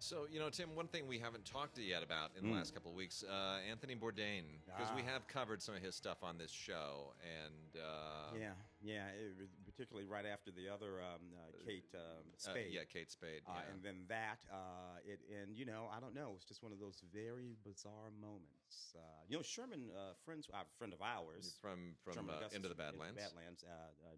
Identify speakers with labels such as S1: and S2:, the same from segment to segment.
S1: So, Tim, one thing we haven't talked yet about in the
S2: Mm.
S1: last couple of weeks, Anthony Bourdain, because we
S2: Ah,
S1: have covered some of his stuff on this show, and
S2: yeah, yeah. Particularly right after the other Kate Spade.
S1: yeah, Kate Spade, yeah,
S2: And then that, and I don't know. It's just one of those very bizarre moments. Sherman, friend of ours,
S1: from
S2: Sherman Augustus
S1: Into the
S2: from Into the
S1: Badlands.
S2: Badlands,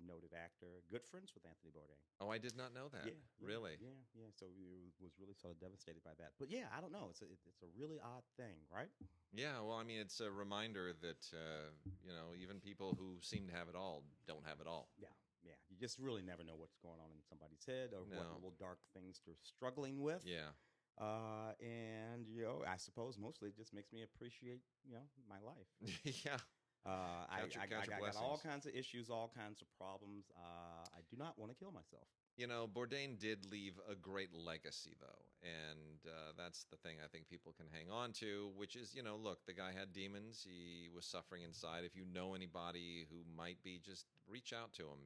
S2: noted actor, good friends with Anthony Bourdain.
S1: Oh, I did not know that.
S2: Yeah, yeah,
S1: Really?
S2: yeah, yeah. So we was really sort of devastated by that. But yeah, I don't know. It's a really odd thing, right?
S1: Yeah. Well, I mean, it's a reminder that even people who seem to have it all don't have it all.
S2: Yeah, yeah. You just really never know what's going on in somebody's head or what
S1: No.
S2: little dark things they're struggling with.
S1: Yeah.
S2: And I suppose mostly it just makes me appreciate my life.
S1: Yeah.
S2: I got
S1: blessings.
S2: all kinds of issues, all kinds of problems. I do not want to kill myself.
S1: Bourdain did leave a great legacy, though, and that's the thing I think people can hang on to, which is, look, the guy had demons. He was suffering inside. If you know anybody who might be, just reach out to him.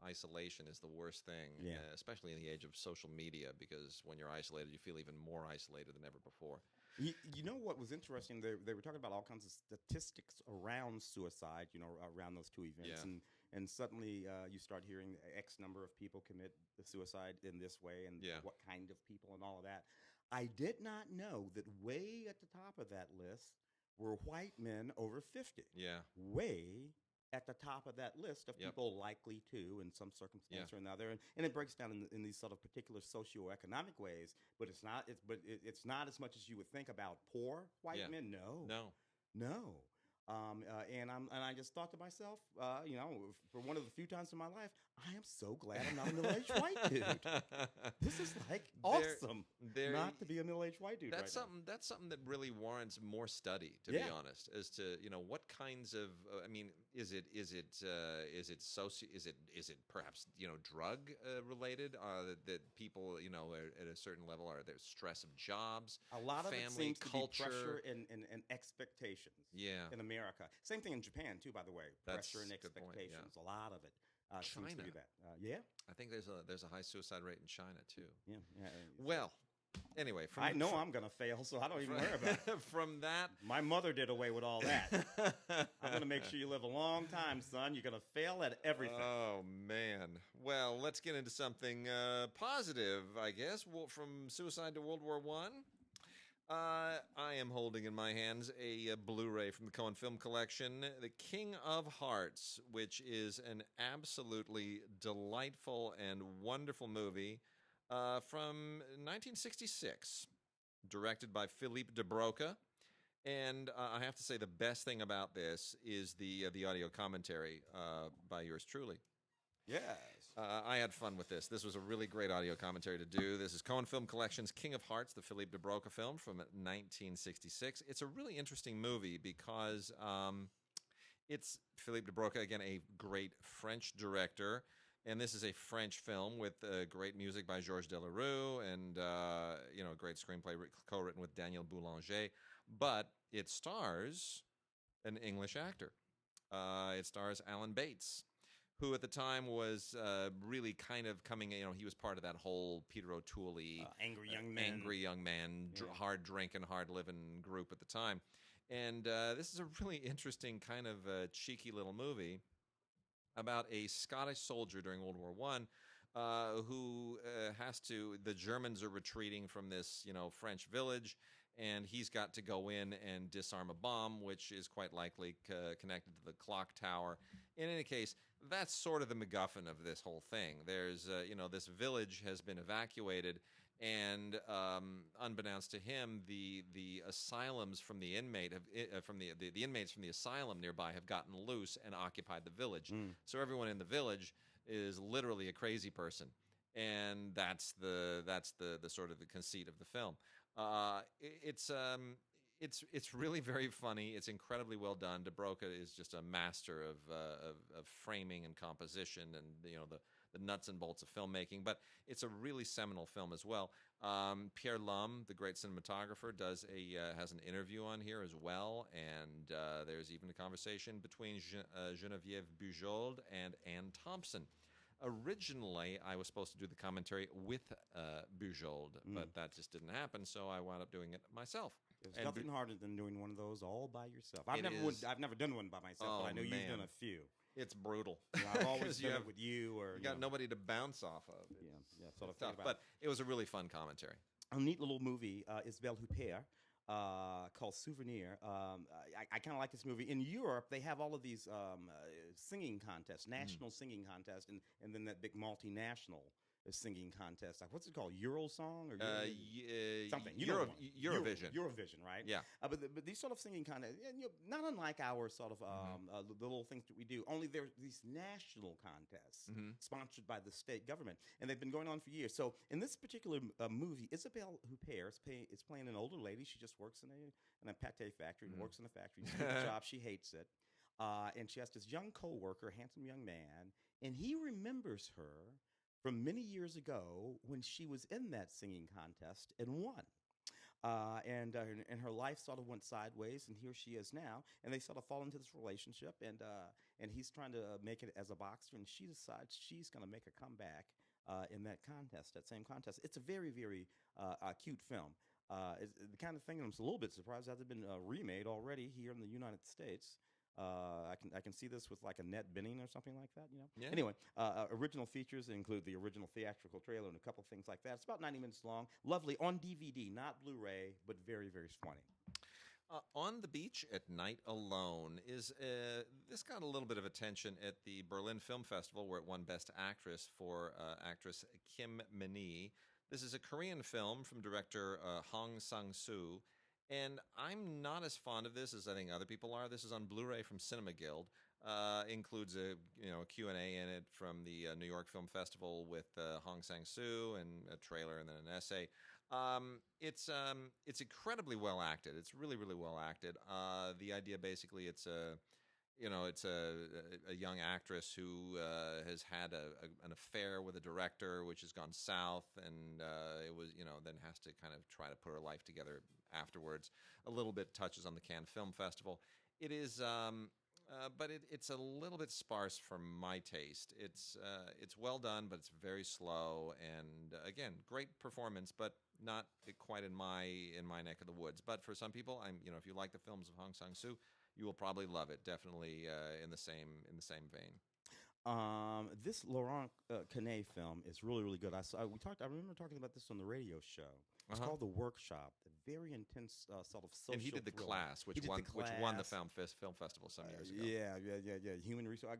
S1: Isolation is the worst thing,
S2: Yeah.
S1: Especially in the age of social media, because when you're isolated, you feel even more isolated than ever before.
S2: You know what was interesting? They were talking about all kinds of statistics around suicide, around those two events.
S1: Yeah.
S2: And suddenly you start hearing X number of people commit the suicide in this way and
S1: Yeah.
S2: what kind of people and all of that. I did not know that way at the top of that list were white men over 50.
S1: Yeah.
S2: Way at the top of that list of
S1: Yep.
S2: people likely to in some circumstance
S1: Yeah.
S2: or another, and it breaks down in these sort of particular socioeconomic ways. But it's not as much as you would think about poor white
S1: Yeah.
S2: men. No,
S1: No.
S2: no. And I just thought to myself, for one of the few times in my life, I am so glad I'm not a middle-aged white dude. This is like awesome
S1: there-
S2: not to be a middle-aged white dude.
S1: That's
S2: right
S1: something. That's something that really warrants more study, to
S2: Yeah.
S1: be honest, as to what kinds of. I mean, is it perhaps drug related? That people at a certain level are there stress of jobs,
S2: now. A lot of it
S1: family
S2: seems to
S1: culture.
S2: be pressure and expectations.
S1: Yeah.
S2: In America, same thing in Japan too. By the way,
S1: That's
S2: pressure and
S1: a good point,
S2: expectations.
S1: yeah.
S2: A lot of it seems to
S1: China.
S2: be that. Yeah,
S1: I think there's a high suicide rate in China too.
S2: yeah, yeah.
S1: Well, anyway,
S2: I know I'm gonna fail, so I don't even worry about it.
S1: From that.
S2: My mother did away with all that. I'm going to make sure you live a long time, son. You're going to fail at everything.
S1: Oh, man. Well, let's get into something positive, I guess. From suicide to World War One. I am holding in my hands a Blu-ray from the Cohen Film Collection, The King of Hearts, which is an absolutely delightful and wonderful movie from 1966, directed by Philippe de Broca. And I have to say, the best thing about this is the audio commentary by yours truly.
S2: Yes.
S1: I had fun with this. This was a really great audio commentary to do. This is Cohen Film Collection's King of Hearts, the Philippe de Broca film from 1966. It's a really interesting movie because it's Philippe de Broca, again, a great French director. And this is a French film with great music by Georges Delerue and a great screenplay co-written with Daniel Boulanger. But it stars an English actor. It stars Alan Bates, who at the time was really kind of coming, he was part of that whole Peter O'Toole-y
S2: Angry young man,
S1: hard drinking, hard living group at the time. And this is a really interesting kind of cheeky little movie about a Scottish soldier during World War One who the Germans are retreating from this, French village, and he's got to go in and disarm a bomb, which is quite likely connected to the clock tower. In any case, that's sort of the MacGuffin of this whole thing. There's, this village has been evacuated, and unbeknownst to him, the asylums from the inmates from the asylum nearby have gotten loose and occupied the village. So everyone in the village is literally a crazy person, and that's the sort of the conceit of the film. It's really very funny. It's incredibly well done. De Broca is just a master of framing and composition, and the nuts and bolts of filmmaking. But it's a really seminal film as well. Pierre Lum, the great cinematographer, has an interview on here as well, and there's even a conversation between Geneviève Bujold and Anne Thompson. Originally, I was supposed to do the commentary with Bujold, but that just didn't happen, so I wound up doing it myself.
S2: There's
S1: And
S2: nothing harder than doing one of those all by yourself. I've
S1: It
S2: never
S1: is.
S2: I've never done one by myself,
S1: Oh,
S2: but I know you've done
S1: man.
S2: a few.
S1: It's brutal.
S2: You know, I've always
S1: 'Cause
S2: done it with you, or
S1: you got nobody to bounce off of.
S2: sort of
S1: It's tough,
S2: thinking about
S1: but it was a really fun commentary.
S2: a neat little movie, Isabelle Huppert, called Souvenir. I kind of like this movie. In Europe, they have all of these singing contests, national singing contests, and then that big multinational singing contest. Like, what's it called? Eurosong or something? You know the one.
S1: Eurovision.
S2: Eurovision, right?
S1: Yeah.
S2: But these sort of singing contests, not unlike our sort of the little things that we do. Only there's these national contests sponsored by the state government, and they've been going on for years. So in this particular movie, Isabelle Huppert is playing an older lady. She just works in a pate factory, works in a factory. It's a good job. She hates it. And she has this young coworker, handsome young man, and he remembers her from many years ago when she was in that singing contest and won. And her life sort of went sideways, and here she is now. And they sort of fall into this relationship, and he's trying to make it as a boxer, and she decides she's going to make a comeback in that contest, that same contest. It's a very, very cute film. It's the kind of thing that I'm a little bit surprised hasn't been remade already here in the United States. I can see this with like Annette Bening or something like that, you know.
S1: Yeah.
S2: Anyway, original features include the original theatrical trailer and a couple things like that. It's about 90 minutes long. Lovely on DVD, not Blu-ray, but very, very funny.
S1: On the Beach at Night Alone is this got a little bit of attention at the Berlin Film Festival, where it won Best Actress for actress Kim Min-hee. This is a Korean film from director Hong Sang-soo. And I'm not as fond of this as I think other people are. This is on Blu-ray from Cinema Guild. Includes a Q&A in it from the New York Film Festival with Hong Sang-soo, and a trailer and then an essay. It's incredibly well acted. It's really, really well acted. The idea basically it's a young actress who has had an affair with a director, which has gone south, and it was then has to kind of try to put her life together afterwards. A little bit touches on the Cannes Film Festival. It is, but it's a little bit sparse for my taste. It's well done, but it's very slow, and again, great performance, but not quite in my neck of the woods. But for some people, if you like the films of Hong Sang-soo, you will probably love it. Definitely in the same vein.
S2: This Laurent Canet film is really, really good. I remember talking about this on the radio show. It's called The Workshop. A very intense sort of social.
S1: And he did the
S2: thriller.
S1: Class, which won the film festival some years ago.
S2: Yeah. Human Resources.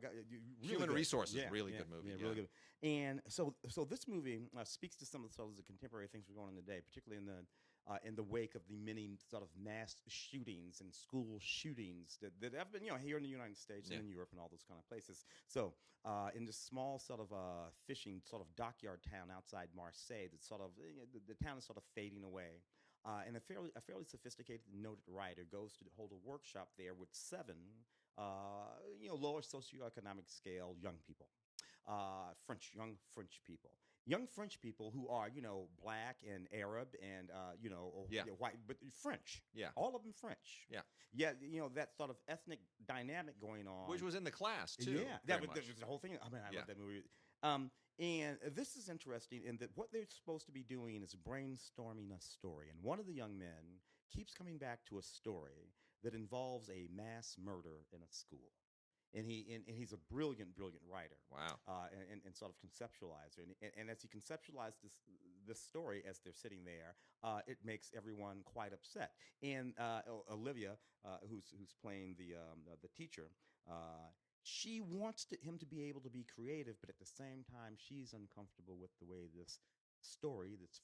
S1: Human Resources, really good movie.
S2: Yeah, really good. And so this movie speaks to some of the contemporary things we're going on today, particularly in the wake of the many sort of mass shootings and school shootings that have been, here in the United States and in Europe and all those kind of places. So in this small sort of fishing sort of dockyard town outside Marseille, that sort of the town is sort of fading away. And a fairly sophisticated and noted writer goes to hold a workshop there with 7 lower socioeconomic scale young people. Young French people who are, black and Arab and, white, but French.
S1: Yeah.
S2: All of them French.
S1: Yeah.
S2: Yeah, that sort of ethnic dynamic going on.
S1: Which was in the Class, too.
S2: Yeah. That was the whole thing. I love that movie. And this is interesting in that what they're supposed to be doing is brainstorming a story. And one of the young men keeps coming back to a story that involves a mass murder in a school. And he's a brilliant writer.
S1: Wow.
S2: And sort of conceptualizer. And as he conceptualized this story as they're sitting there, it makes everyone quite upset. And Olivia, who's playing the teacher, she wants him to be able to be creative, but at the same time, she's uncomfortable with the way this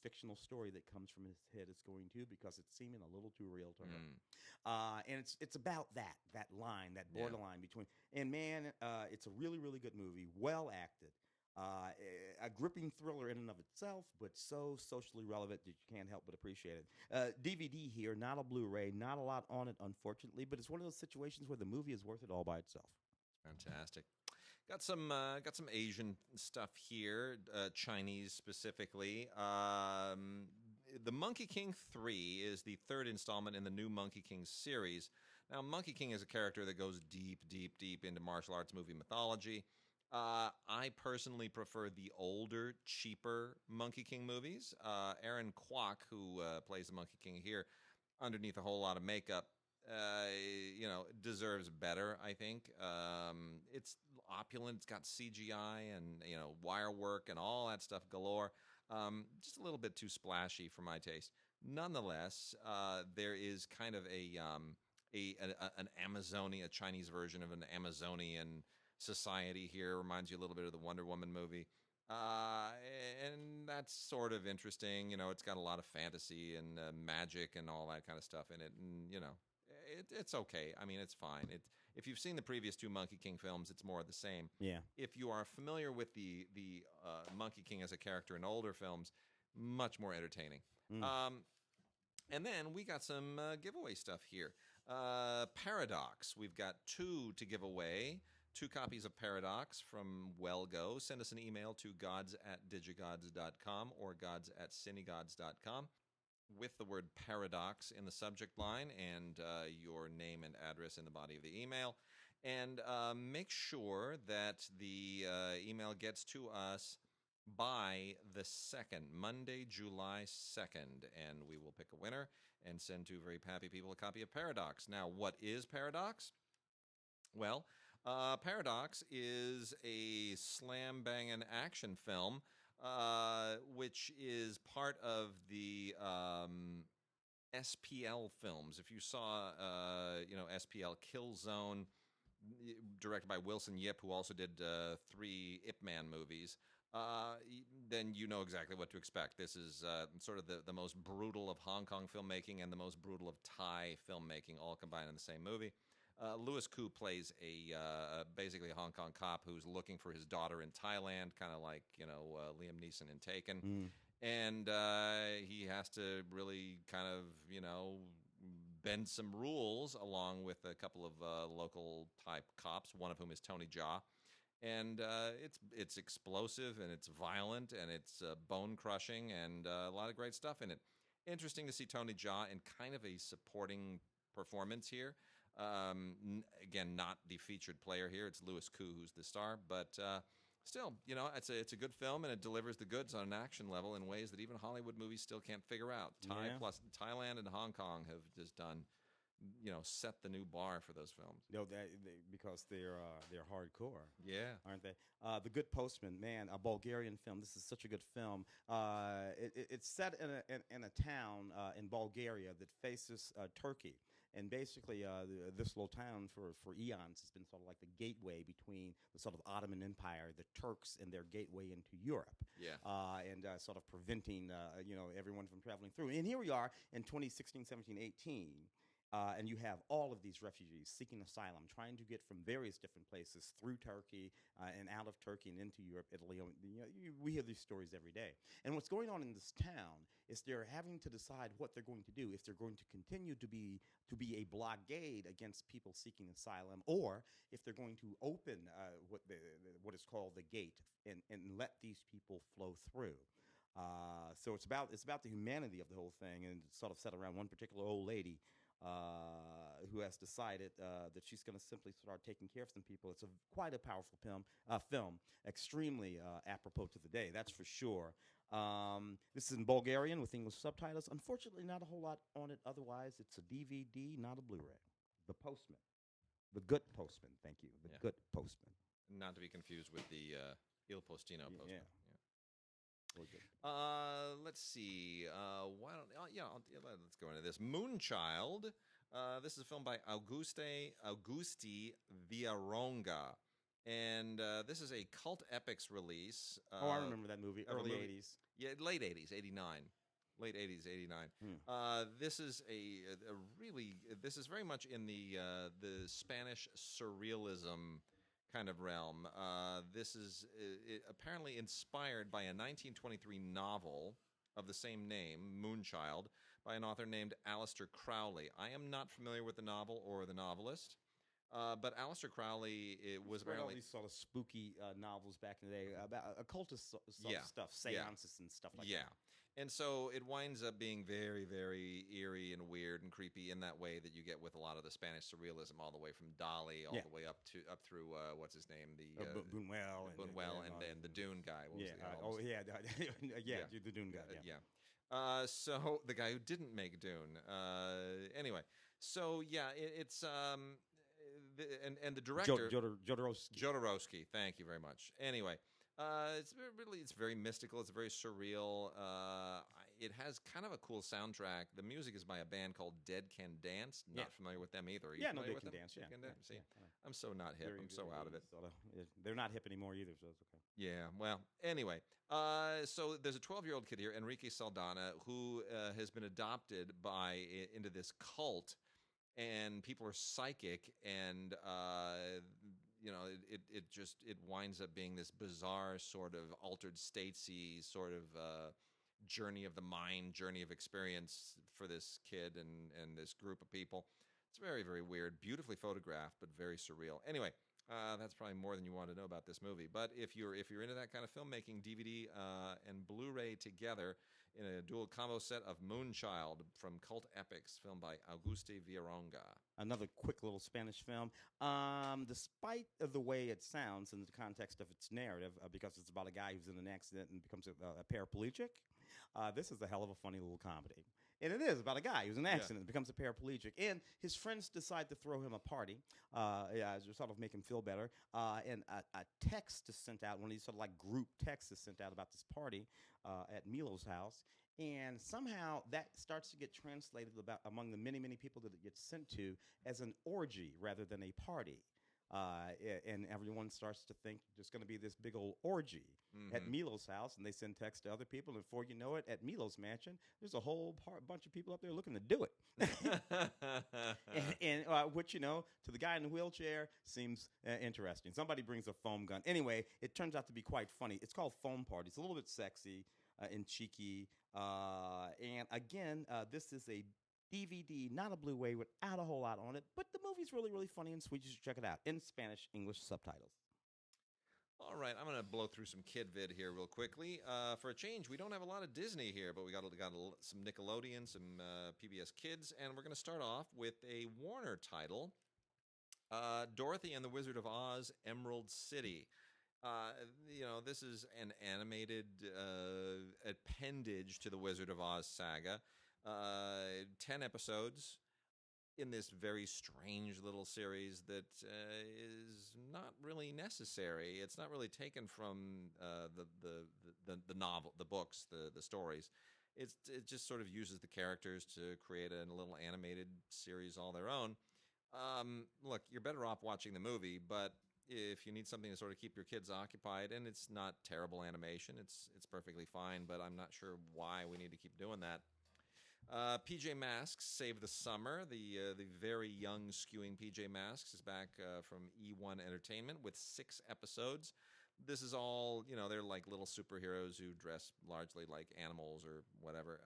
S2: fictional story that comes from his head is going to, because it's seeming a little too real to her. And it's about that line, that borderline between. And man, it's a really, really good movie, well acted, a gripping thriller in and of itself, but so socially relevant that you can't help but appreciate it. DVD here, not a Blu-ray, not a lot on it, unfortunately, but it's one of those situations where the movie is worth it all by itself.
S1: Fantastic. Got some Asian stuff here, Chinese specifically. The Monkey King 3 is the 3rd installment in the new Monkey King series. Now, Monkey King is a character that goes deep into martial arts movie mythology. I personally prefer the older, cheaper Monkey King movies. Aaron Kwok, who plays the Monkey King here, underneath a whole lot of makeup, deserves better, I think. It's opulent. It's got CGI and, wire work and all that stuff galore. Just a little bit too splashy for my taste. Nonetheless, there is kind of an Amazonia, a Chinese version of an Amazonian society here. Reminds you a little bit of the Wonder Woman movie. And that's sort of interesting. It's got a lot of fantasy and magic and all that kind of stuff in it. And, it's okay. I mean, it's fine. If you've seen the previous two Monkey King films, it's more of the same.
S2: Yeah.
S1: If you are familiar with the Monkey King as a character in older films, much more entertaining. And then we got some giveaway stuff here. Paradox. We've got 2 to give away. 2 copies of Paradox from Wellgo. Send us an email to gods@digigods.com or gods@cinegods.com with the word Paradox in the subject line and your name and address in the body of the email. And make sure that the email gets to us by the 2nd, Monday, July 2nd, and we will pick a winner and send 2 very happy people a copy of Paradox. Now, what is Paradox? Well, Paradox is a slam-banging action film, which is part of the SPL films. If you saw, SPL Killzone, directed by Wilson Yip, who also did 3 Ip Man movies, then you know exactly what to expect. This is sort of the most brutal of Hong Kong filmmaking and the most brutal of Thai filmmaking, all combined in the same movie. Louis Koo plays basically a Hong Kong cop who's looking for his daughter in Thailand, kind of like Liam Neeson in Taken, and he has to really kind of bend some rules along with a couple of local type cops, one of whom is Tony Jaa. And it's explosive and it's violent and it's bone crushing and a lot of great stuff in it. Interesting to see Tony Jaa in kind of a supporting performance here. Again, not the featured player here. It's Louis Koo who's the star, but still, it's a good film and it delivers the goods on an action level in ways that even Hollywood movies still can't figure out. Plus Thailand and Hong Kong have just done, set the new bar for those films.
S2: Because they're hardcore.
S1: Yeah,
S2: aren't they? The Good Postman, man, a Bulgarian film. This is such a good film. It's set in a town in Bulgaria that faces Turkey. And basically, this little town for eons has been sort of like the gateway between the sort of Ottoman Empire, the Turks, and their gateway into Europe.
S1: Yeah.
S2: And sort of preventing, everyone from traveling through. And here we are in 2016, 17, 18. And you have all of these refugees seeking asylum, trying to get from various different places through Turkey and out of Turkey and into Europe, Italy. We hear these stories every day. And what's going on in this town is they're having to decide what they're going to do, if they're going to continue to be a blockade against people seeking asylum, or if they're going to open what is called the gate and let these people flow through. So it's about the humanity of the whole thing, and it's sort of set around one particular old lady who has decided that she's going to simply start taking care of some people. It's quite a powerful film, extremely apropos to the day, that's for sure. This is in Bulgarian with English subtitles. Unfortunately, not a whole lot on it. Otherwise, it's a DVD, not a Blu-ray. The Postman. The Good Postman, thank you. The Good Postman.
S1: Not to be confused with the Il Postino Postman.
S2: Yeah.
S1: Let's see. Let's go into this. Moonchild. This is a film by Augusti Villaronga, and this is a cult epics release.
S2: I remember that movie. Early 80s.
S1: Yeah, late 80s, 89. Late 80s, 89. This is this is very much in the Spanish surrealism kind of realm. This is apparently inspired by a 1923 novel of the same name, Moonchild, by an author named Aleister Crowley. I am not familiar with the novel or the novelist, but Aleister Crowley was apparently...
S2: all these sort of spooky novels back in the day about occultist stuff, seances and stuff like that.
S1: And so it winds up being very, very eerie and weird and creepy in that way that you get with a lot of the Spanish surrealism, all the way from Dali, all the way up through what's his name,
S2: Buñuel,
S1: and the Dune guy. What
S2: was the Dune guy.
S1: So the guy who didn't make Dune. Anyway, so yeah, it's and the director Jodorowsky. Thank you very much. Anyway, it's very mystical. It's very surreal. It has kind of a cool soundtrack. The music is by a band called Dead Can Dance. Not familiar with them either. Are you familiar with them?
S2: Dead Can Dance.
S1: See, I'm so not hip. I'm so out of it.
S2: They're not hip anymore either, so it's okay.
S1: Yeah. Well, anyway, so there's a 12-year-old kid here, Enrique Saldana, who has been adopted into this cult, and people are psychic, and it winds up being this bizarre sort of altered statesy sort of journey of the mind, journey of experience for this kid and this group of people. It's very, very weird, beautifully photographed, but very surreal. Anyway, that's probably more than you want to know about this movie. But if you're into that kind of filmmaking, DVD and Blu-ray together in a dual combo set of Moonchild from Cult Epics, filmed by Auguste Villarronga.
S2: Another quick little Spanish film. Despite the way it sounds in the context of its narrative, because it's about a guy who's in an accident and becomes a paraplegic, this is a hell of a funny little comedy. And it is about a guy who's in an accident and becomes a paraplegic. And his friends decide to throw him a party to sort of make him feel better. And a text is sent out, one of these sort of like group texts is sent out about this party at Milo's house. And somehow that starts to get translated among the many, many people that it gets sent to as an orgy rather than a party. And everyone starts to think there's going to be this big old orgy at Milo's house, and they send text to other people, and before you know it, at Milo's mansion, there's a whole bunch of people up there looking to do it. Which, to the guy in the wheelchair seems interesting. Somebody brings a foam gun. Anyway, it turns out to be quite funny. It's called Foam Party. It's a little bit sexy and cheeky. And again, this is a DVD, not a Blu-ray, without a whole lot on it, but the movie's really, really funny and sweet. You should check it out in Spanish, English subtitles.
S1: All right, I'm going to blow through some kid vid here real quickly. For a change, we don't have a lot of Disney here, but we got some Nickelodeon, some PBS Kids, and we're going to start off with a Warner title, Dorothy and the Wizard of Oz, Emerald City. This is an animated appendage to the Wizard of Oz saga. 10 episodes in this very strange little series that is not really necessary. It's not really taken from the novel, the books, the stories. It just sort of uses the characters to create a little animated series all their own. Look, you're better off watching the movie, but if you need something to sort of keep your kids occupied, and it's not terrible animation, it's perfectly fine, but I'm not sure why we need to keep doing that. PJ Masks Save the Summer. The very young skewing PJ Masks is back from E1 Entertainment with 6 episodes. This is all, they're like little superheroes who dress largely like animals or whatever.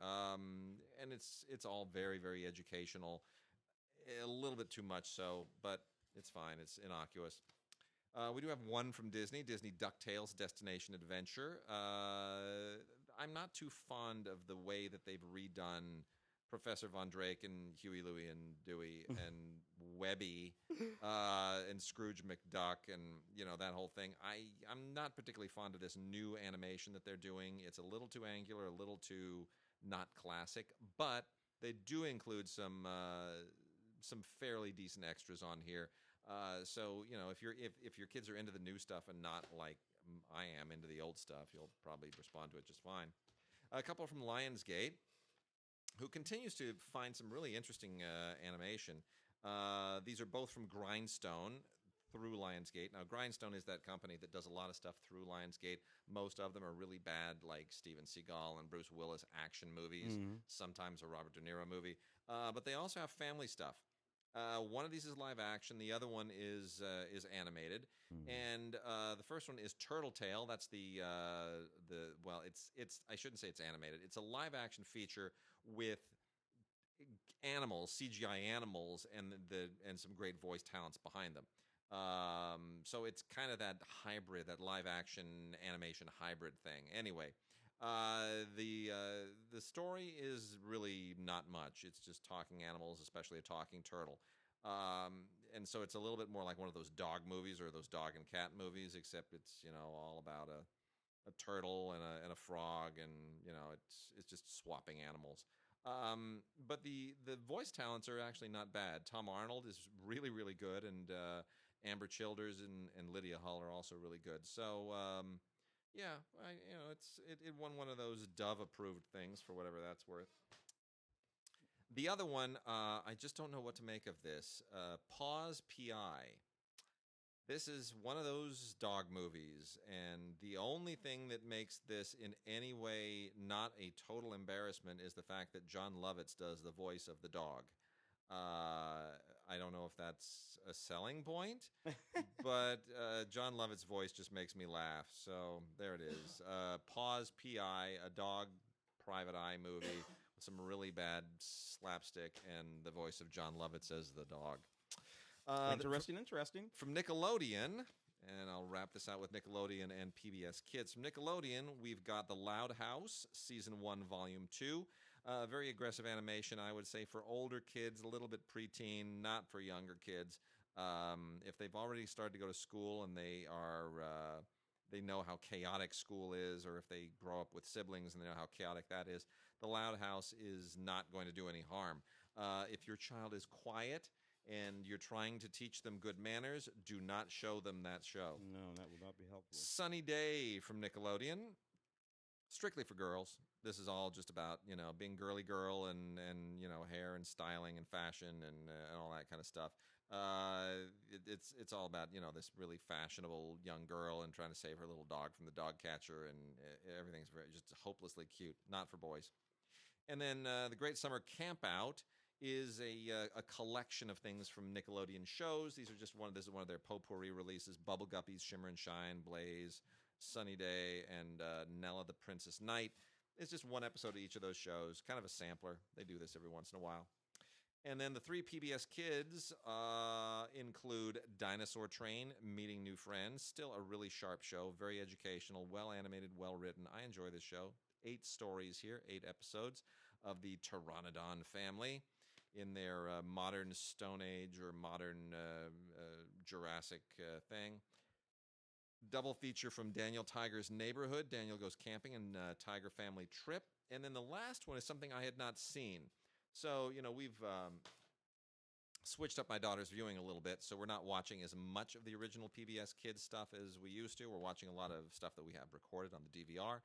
S1: And it's all very, very educational. A little bit too much so, but it's fine. It's innocuous. We do have one from Disney DuckTales Destination Adventure. I'm not too fond of the way that they've redone Professor Von Drake and Huey, Louie, and Dewey and Webby and Scrooge McDuck and, that whole thing. I'm not particularly fond of this new animation that they're doing. It's a little too angular, a little too not classic, but they do include some fairly decent extras on here. So if your kids are into the new stuff and not like I am into the old stuff, you'll probably respond to it just fine. A couple from Lionsgate, who continues to find some really interesting animation. These are both from Grindstone through Lionsgate. Now, Grindstone is that company that does a lot of stuff through Lionsgate. Most of them are really bad, like Steven Seagal and Bruce Willis action movies, sometimes a Robert De Niro movie. But they also have family stuff. One of these is live action. The other one is animated, and the first one is Turtle Tail. That's it's I shouldn't say it's animated. It's a live action feature with animals, CGI animals, and some great voice talents behind them. So it's kind of that hybrid, that live action animation hybrid thing. Anyway, The story is really not much. It's just talking animals, especially a talking turtle. And so it's a little bit more like one of those dog movies or those dog and cat movies, except it's all about a turtle and a frog, and it's just swapping animals. But the voice talents are actually not bad. Tom Arnold is really really good, and Amber Childers and Lydia Hull are also really good. So yeah, it won one of those Dove approved things for whatever that's worth. The other one, I just don't know what to make of this. Pause PI. This is one of those dog movies, and the only thing that makes this in any way not a total embarrassment is the fact that John Lovitz does the voice of the dog. I don't know if that's a selling point, but John Lovitz's voice just makes me laugh. So there it is. Pause PI, a dog private eye movie with some really bad slapstick, and the voice of John Lovitz as the dog.
S2: Interesting.
S1: From Nickelodeon, and I'll wrap this out with Nickelodeon and PBS Kids. From Nickelodeon, we've got The Loud House, Season 1, Volume 2. Very aggressive animation, I would say, for older kids, a little bit preteen, not for younger kids. If they've already started to go to school and they know how chaotic school is, or if they grow up with siblings and they know how chaotic that is, The Loud House is not going to do any harm. If your child is quiet and you're trying to teach them good manners, do not show them that show.
S2: No, that would not be helpful.
S1: Sunny Day from Nickelodeon. Strictly for girls. This is all just about, being girly girl and hair and styling and fashion and all that kind of stuff. It's all about, this really fashionable young girl and trying to save her little dog from the dog catcher, and everything's just hopelessly cute. Not for boys. And then The Great Summer Campout is a collection of things from Nickelodeon shows. This is one of their potpourri releases. Bubble Guppies, Shimmer and Shine, Blaze, Sunny Day, and Nella the Princess Knight. It's just one episode of each of those shows, kind of a sampler. They do this every once in a while. And then the 3 PBS Kids include Dinosaur Train, Meeting New Friends. Still a really sharp show, very educational, well animated, well written. I enjoy this show. 8 stories here, 8 episodes of the Pteranodon family in their modern Stone Age or modern Jurassic thing. Double feature from Daniel Tiger's Neighborhood. Daniel goes camping and Tiger Family Trip. And then the last one is something I had not seen. So, we've switched up my daughter's viewing a little bit, so we're not watching as much of the original PBS Kids stuff as we used to. We're watching a lot of stuff that we have recorded on the DVR.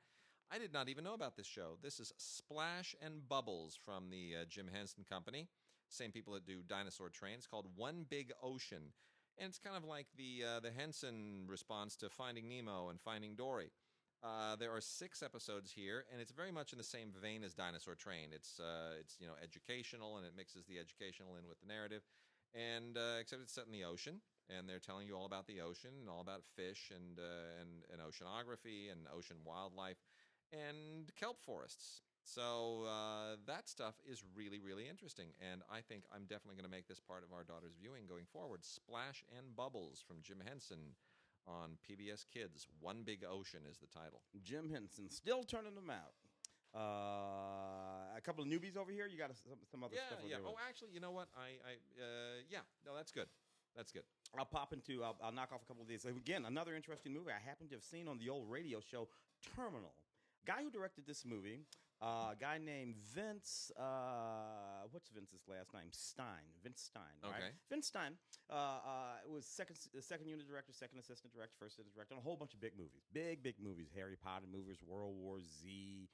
S1: I did not even know about this show. This is Splash and Bubbles from the Jim Henson Company. Same people that do Dinosaur Train. It's called One Big Ocean. And it's kind of like the Henson response to Finding Nemo and Finding Dory. There are 6 episodes here, and it's very much in the same vein as Dinosaur Train. It's educational, and it mixes the educational in with the narrative, and except it's set in the ocean, and they're telling you all about the ocean and all about fish and oceanography and ocean wildlife and kelp forests. So that stuff is really, really interesting, and I think I'm definitely going to make this part of our daughter's viewing going forward. Splash and Bubbles from Jim Henson on PBS Kids. One Big Ocean is the title.
S2: Jim Henson, still turning them out. A couple of newbies over here. You got some other stuff over there.
S1: Oh, actually, you know what? No, that's good. That's good.
S2: I'll knock off a couple of these. Again, another interesting movie I happen to have seen on the old radio show, Terminal. Guy who directed this movie, a guy named Vince, what's Vince's last name? Vince Stein. Right?
S1: Okay.
S2: Vince Stein was second unit director, second assistant director, first assistant director on a whole bunch of big movies. Big movies. Harry Potter movies, World War Z.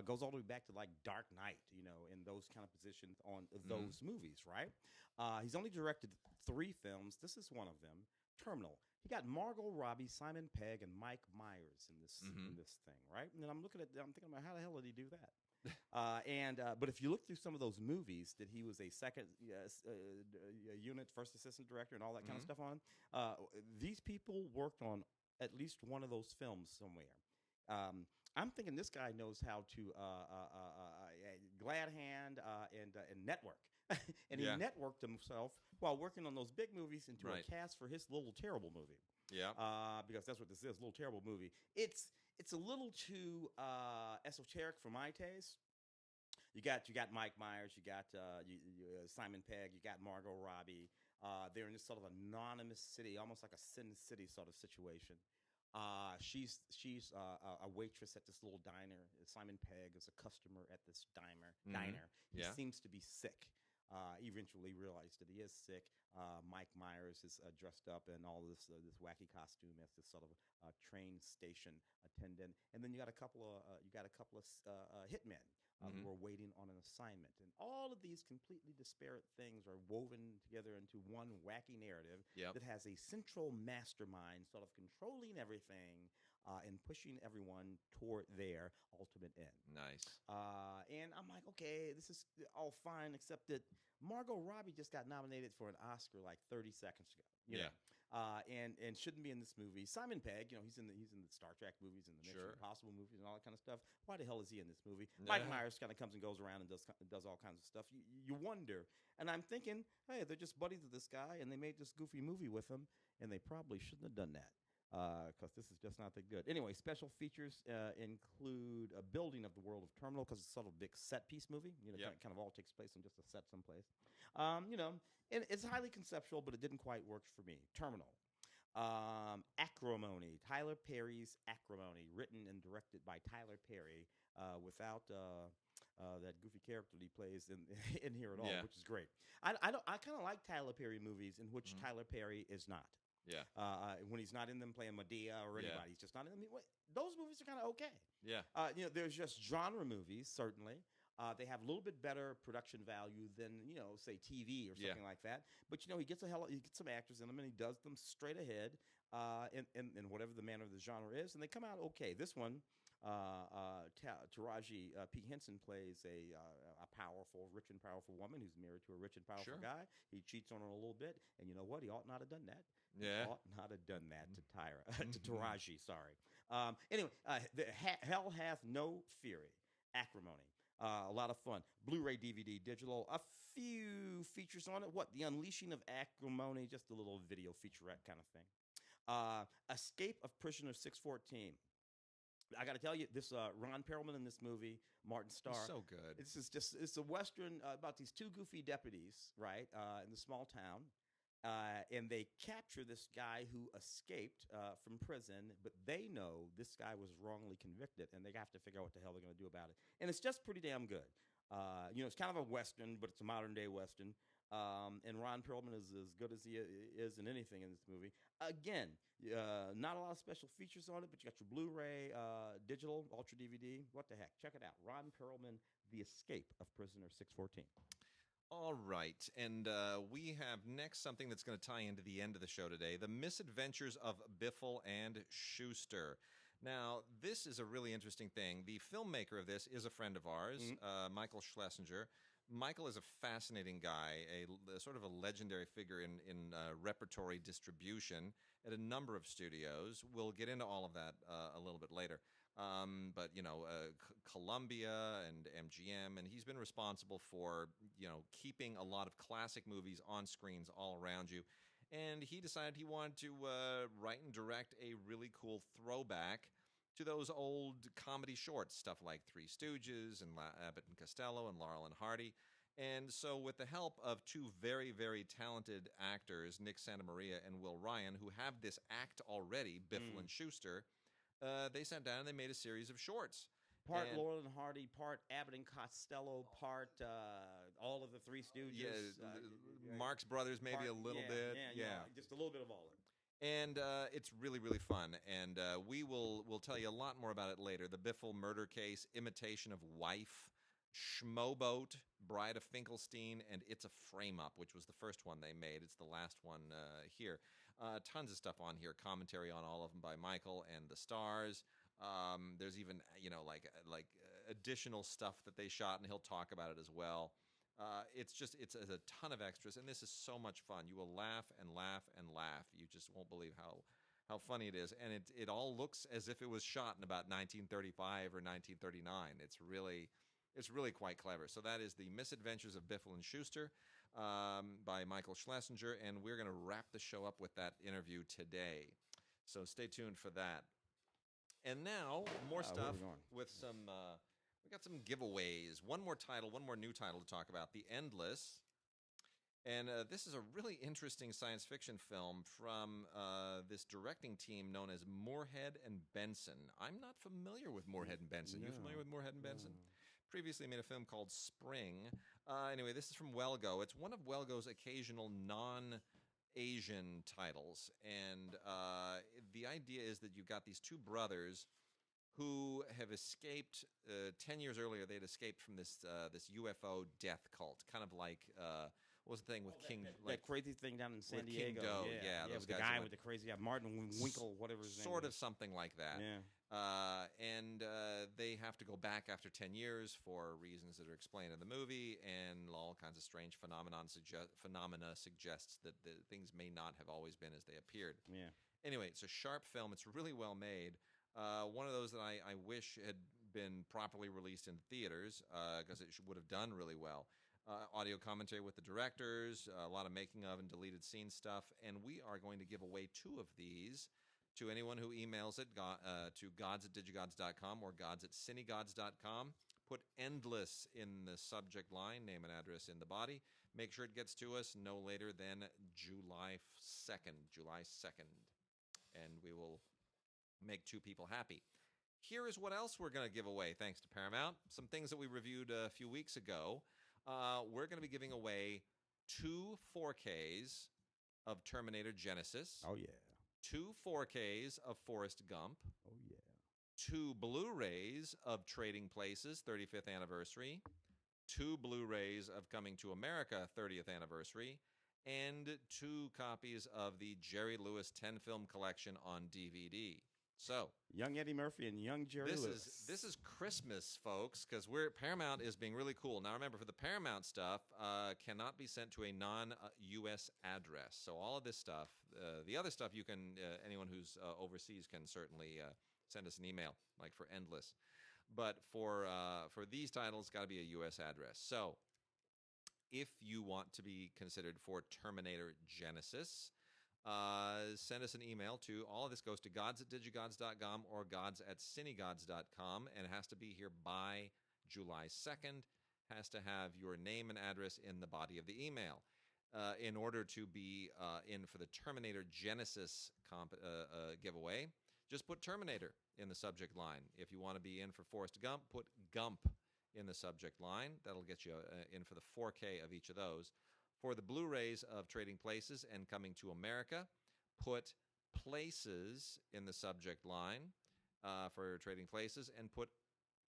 S2: Goes all the way back to like Dark Knight, in those kind of positions on those movies, right? He's only directed 3 films. This is one of them, Terminal. He got Margot Robbie, Simon Pegg, and Mike Myers in this thing, right? And then I'm thinking about how the hell did he do that? But if you look through some of those movies that he was a second unit, first assistant director, and all that kind of stuff on, these people worked on at least one of those films somewhere. I'm thinking this guy knows how to glad hand and network. And he networked himself while working on those big movies into a cast for his Little Terrible movie.
S1: Yeah.
S2: Because that's what this is, Little Terrible movie. It's it's a little too esoteric for my taste. You got Mike Myers, you got Simon Pegg, you got Margot Robbie. They're in this sort of anonymous city, almost like a Sin City sort of situation. She's a waitress at this little diner. Simon Pegg is a customer at this diner. He
S1: Yeah.
S2: seems to be sick. He eventually realized that he is sick. Mike Myers is dressed up in all this wacky costume as this sort of train station attendant, and then you got a couple of hitmen who are waiting on an assignment, and all of these completely disparate things are woven together into one wacky narrative
S1: Yep.
S2: that has a central mastermind sort of controlling everything and pushing everyone toward their ultimate end.
S1: Nice.
S2: And I'm like, okay, this is all fine, except that Margot Robbie just got nominated for an Oscar like 30 seconds ago. You
S1: Yeah.
S2: know? And shouldn't be in this movie. Simon Pegg, he's in the Star Trek movies and the Mission
S1: Sure.
S2: Impossible movies and all that kind of stuff. Why the hell is he in this movie? Mike Myers kind of comes and goes around and does all kinds of stuff. You wonder, and I'm thinking, hey, they're just buddies of this guy, and they made this goofy movie with him, and they probably shouldn't have done that. Because this is just not that good. Anyway, special features include a building of the world of Terminal, because it's sort of a big set piece movie.
S1: Yep.
S2: Kind of all takes place in just a set someplace. And it's highly conceptual, but it didn't quite work for me. Terminal. Acrimony. Tyler Perry's Acrimony, written and directed by Tyler Perry, without that goofy character that he plays in here at all,
S1: Yeah.
S2: which is great. I kind of like Tyler Perry movies in which Tyler Perry is not.
S1: Yeah.
S2: When he's not in them playing Medea or
S1: Yeah.
S2: anybody, he's just not in them. Those movies are kind of okay.
S1: Yeah.
S2: There's just genre movies, certainly. They have a little bit better production value than, say TV or something like that. But he gets some actors in them, and he does them straight ahead, in whatever the manner of the genre is, and they come out okay. This one, Taraji P. Henson plays a rich and powerful woman who's married to a rich and powerful
S1: Sure.
S2: guy. He cheats on her a little bit, and you know what? He ought not have done that.
S1: Yeah.
S2: Ought not have done that to Taraji. Sorry. Anyway, Hell Hath No Fury, Acrimony. A lot of fun. Blu-ray, DVD, digital. A few features on it. What? The Unleashing of Acrimony, just a little video featurette kind of thing. Escape of Prisoner 614. I got to tell you, this Ron Perlman in this movie, Martin Starr.
S1: So good.
S2: It's a Western about these two goofy deputies, right, in the small town. And they capture this guy who escaped from prison, but they know this guy was wrongly convicted, and they have to figure out what the hell they're going to do about it. And it's just pretty damn good. It's kind of a Western, but it's a modern-day Western. And Ron Perlman is as good as he is in anything in this movie. Again, not a lot of special features on it, but you got your Blu-ray, digital, Ultra DVD. What the heck? Check it out. Ron Perlman, The Escape of Prisoner 614.
S1: All right, and we have next something that's going to tie into the end of the show today, The Misadventures of Biffle and Shooster. Now, this is a really interesting thing. The filmmaker of this is a friend of ours, Michael Schlesinger. Michael is a fascinating guy, a sort of a legendary figure in repertory distribution at a number of studios. We'll get into all of that a little bit later. But Columbia and MGM, and he's been responsible for keeping a lot of classic movies on screens all around you. And he decided he wanted to write and direct a really cool throwback to those old comedy shorts, stuff like Three Stooges and Abbott and Costello and Laurel and Hardy. And so with the help of two very, very talented actors, Nick Santamaria and Will Ryan, who have this act already, Biffle and Shooster, they sat down and they made a series of shorts.
S2: Part Laurel and Hardy, part Abbott and Costello, part all of the Three Stooges.
S1: Yeah, Marx Brothers maybe a little bit.
S2: Yeah, just a little bit of all of it.
S1: And it's really, really fun. And we'll tell you a lot more about it later. The Biffle murder case, Imitation of Wife, Schmoboat, Bride of Finkelstein, and It's a Frame Up, which was the first one they made. It's the last one here. Tons of stuff on here. Commentary on all of them by Michael and the stars. There's even like additional stuff that they shot, and he'll talk about it as well. It's a ton of extras, and this is so much fun. You will laugh and laugh and laugh. You just won't believe how funny it is, and it all looks as if it was shot in about 1935 or 1939. It's really quite clever. So that is The Misadventures of Biffle and Shooster by Michael Schlesinger, and we're going to wrap the show up with that interview today. So stay tuned for that. And now more
S2: where
S1: stuff
S2: we going?
S1: with some. We got some giveaways. One more new title to talk about: The Endless. And this is a really interesting science fiction film from this directing team known as Moorhead and Benson. I'm not familiar with Moorhead and Benson. You familiar with Moorhead and Benson? Previously made a film called Spring. Anyway, this is from Welgo. It's one of Welgo's occasional non-Asian titles. And the idea is that you've got these two brothers who have escaped 10 years earlier. They'd escaped from this UFO death cult, kind of like what was the thing with King?
S2: That crazy thing down in San Diego.
S1: King Do, yeah, those
S2: with the
S1: guys
S2: guy with the crazy Martin Winkle, whatever his name
S1: sort
S2: is.
S1: of something like that.
S2: Yeah.
S1: And they have to go back after 10 years for reasons that are explained in the movie, and all kinds of strange phenomena suggests that the things may not have always been as they appeared.
S2: Yeah.
S1: Anyway, it's a sharp film. It's really well made. One of those that I wish had been properly released in theaters because it would have done really well. Audio commentary with the directors, a lot of making of and deleted scene stuff, and we are going to give away 2 of these to anyone who emails it to gods@digigods.com or gods@cinegods.com. Put Endless in the subject line, name and address in the body. Make sure it gets to us no later than July 2nd, and we will make 2 people happy. Here is what else we're going to give away, thanks to Paramount. Some things that we reviewed a few weeks ago. We're going to be giving away 2 4Ks of Terminator Genesis.
S2: Oh, yeah.
S1: 2 4Ks of Forrest Gump.
S2: Oh, yeah.
S1: 2 Blu-rays of Trading Places 35th anniversary. 2 Blu-rays of Coming to America 30th anniversary. And 2 copies of the Jerry Lewis 10-film collection on DVD. So
S2: young Eddie Murphy and young Jerry Lewis.
S1: This is Christmas, folks, because Paramount is being really cool. Now, remember, for the Paramount stuff, cannot be sent to a non-U.S. address. So all of this stuff, the other stuff, you can anyone who's overseas can certainly send us an email, like for Endless. But for these titles, got to be a U.S. address. So if you want to be considered for Terminator Genesis, send us an email to, all of this goes to gods@digigods.com or gods@cinegods.com, and it has to be here by July 2nd, has to have your name and address in the body of the email. In order to be in for the Terminator Genesis giveaway, just put Terminator in the subject line. If you want to be in for Forrest Gump, put Gump in the subject line. That'll get you in for the 4K of each of those. For the Blu-rays of Trading Places and Coming to America, put Places in the subject line for Trading Places, and put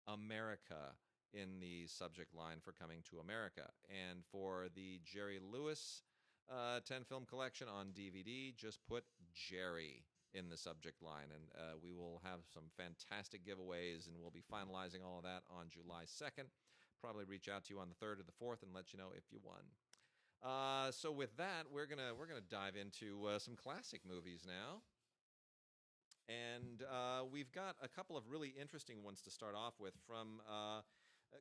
S1: America in the subject line for Coming to America. And for the Jerry Lewis 10-film collection on DVD, just put Jerry in the subject line. And we will have some fantastic giveaways, and we'll be finalizing all of that on July 2nd. Probably reach out to you on the 3rd or the 4th and let you know if you won. So with that, we're gonna dive into some classic movies now, and we've got a couple of really interesting ones to start off with from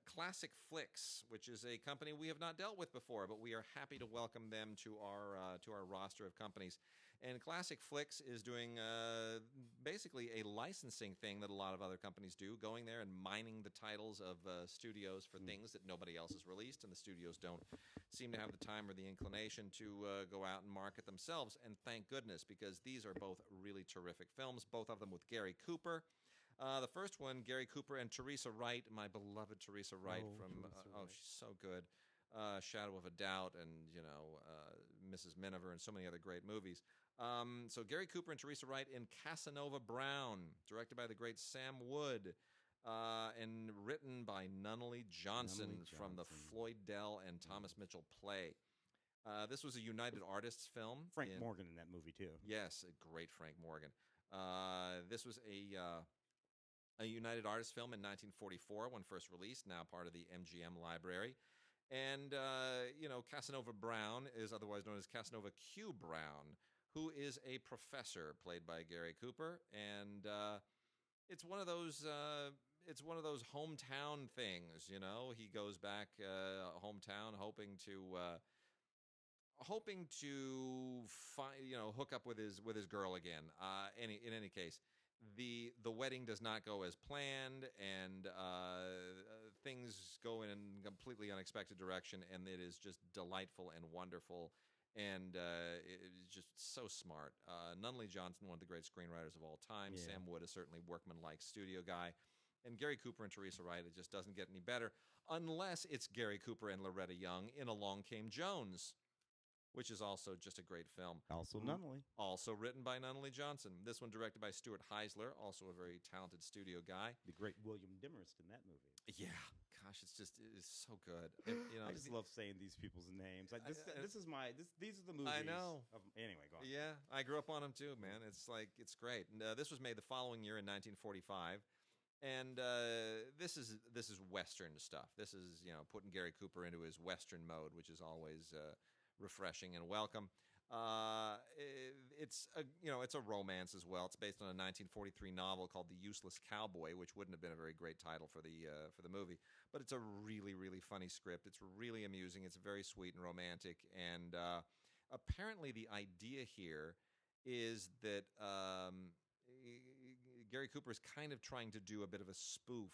S1: Classic Flicks, which is a company we have not dealt with before, but we are happy to welcome them to our roster of companies. And Classic Flicks is doing basically a licensing thing that a lot of other companies do, going there and mining the titles of studios for things that nobody else has released, and the studios don't seem to have the time or the inclination to go out and market themselves. And thank goodness, because these are both really terrific films, both of them with Gary Cooper. The first one, Gary Cooper and Teresa Wright, my beloved Teresa Wright she's so good. Shadow of a Doubt, and Mrs. Miniver, and so many other great movies. So Gary Cooper and Teresa Wright in Casanova Brown, directed by the great Sam Wood, and written by Nunnally Johnson from the Floyd Dell and Thomas Mitchell play. This was a United Artists film.
S2: Frank Morgan in that movie too.
S1: Yes, a great Frank Morgan. This was a United Artists film in 1944 when first released, now part of the MGM library. And, Casanova Brown is otherwise known as Casanova Q. Brown, who is a professor played by Gary Cooper. And it's one of those hometown things, He goes back hometown hoping to find, hook up with his girl again. In any case, the wedding does not go as planned, and things go in a completely unexpected direction, and it is just delightful and wonderful, and it's just so smart. Nunnally Johnson, one of the great screenwriters of all time.
S2: Yeah.
S1: Sam Wood, a certainly workman-like studio guy. And Gary Cooper and Teresa Wright, it just doesn't get any better unless it's Gary Cooper and Loretta Young in Along Came Jones, which is also just a great film.
S2: Also Nunnally.
S1: Also written by Nunnally Johnson. This one directed by Stuart Heisler, also a very talented studio guy.
S2: The great William Demarest in that movie.
S1: Yeah, gosh, it is so good.
S2: I just love saying these people's names. These are the movies.
S1: I know.
S2: Anyway, go on.
S1: Yeah, I grew up on them too, man. It's great. And, this was made the following year in 1945. And this is Western stuff. This is putting Gary Cooper into his Western mode, which is always refreshing and welcome. It's a romance as well. It's based on a 1943 novel called The Useless Cowboy, which wouldn't have been a very great title for the movie. But it's a really, really funny script. It's really amusing. It's very sweet and romantic. And apparently the idea here is that Gary Cooper is kind of trying to do a bit of a spoof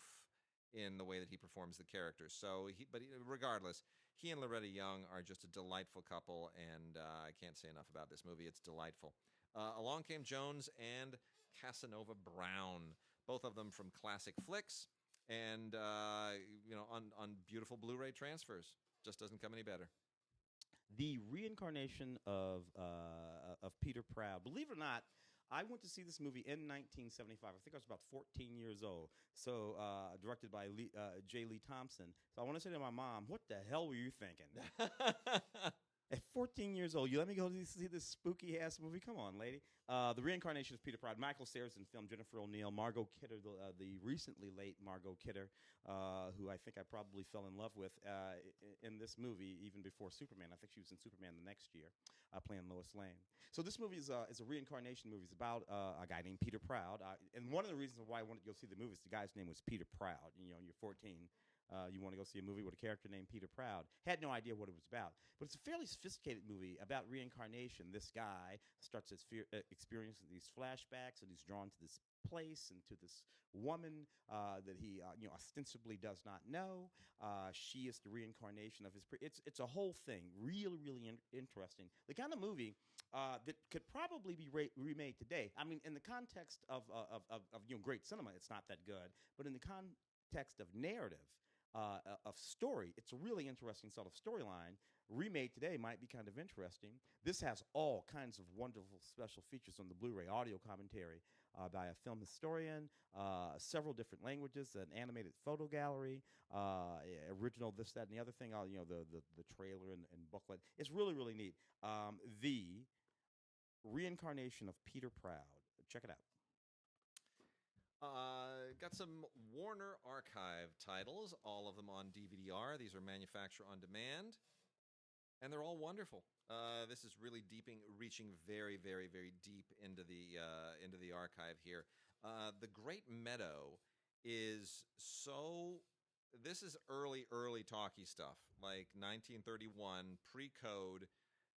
S1: in the way that he performs the characters. But regardless, he and Loretta Young are just a delightful couple, and I can't say enough about this movie. It's delightful. Along Came Jones and Casanova Brown, both of them from classic flicks, and on beautiful Blu-ray transfers. Just doesn't come any better.
S2: The reincarnation of Peter Proud. Believe it or not, I went to see this movie in 1975. I think I was about 14 years old. So, directed by J. Lee Thompson. So I want to say to my mom, what the hell were you thinking? At 14 years old, you let me go see this spooky-ass movie? Come on, lady. The reincarnation of Peter Proud. Michael Cera's in film. Jennifer O'Neill. Margot Kidder, the recently late Margot Kidder, who I think I probably fell in love with in this movie even before Superman. I think she was in Superman the next year, playing Lois Lane. So this movie is a reincarnation movie. It's about a guy named Peter Proud. And one of the reasons why I wanted to go see the movie is the guy's name was Peter Proud. You're 14. You want to go see a movie with a character named Peter Proud. Had no idea what it was about. But it's a fairly sophisticated movie about reincarnation. This guy starts experiencing these flashbacks, and he's drawn to this place and to this woman that he ostensibly does not know. She is the reincarnation of his... It's a whole thing. Really, really interesting. The kind of movie that could probably be remade today. I mean, in the context of great cinema, it's not that good. But in the context of narrative, of story, it's a really interesting sort of storyline. Remade today might be kind of interesting. This has all kinds of wonderful special features on the Blu-ray, audio commentary by a film historian, several different languages, an animated photo gallery, original this, that, and the other thing, the trailer and booklet. It's really, really neat. The reincarnation of Peter Proud. Check it out.
S1: Got some Warner Archive titles, all of them on DVD-R. These are manufacture on demand, and they're all wonderful. This is really reaching very, very, very deep into the archive here. The Great Meadow is so... This is early talkie stuff, like 1931, pre-code,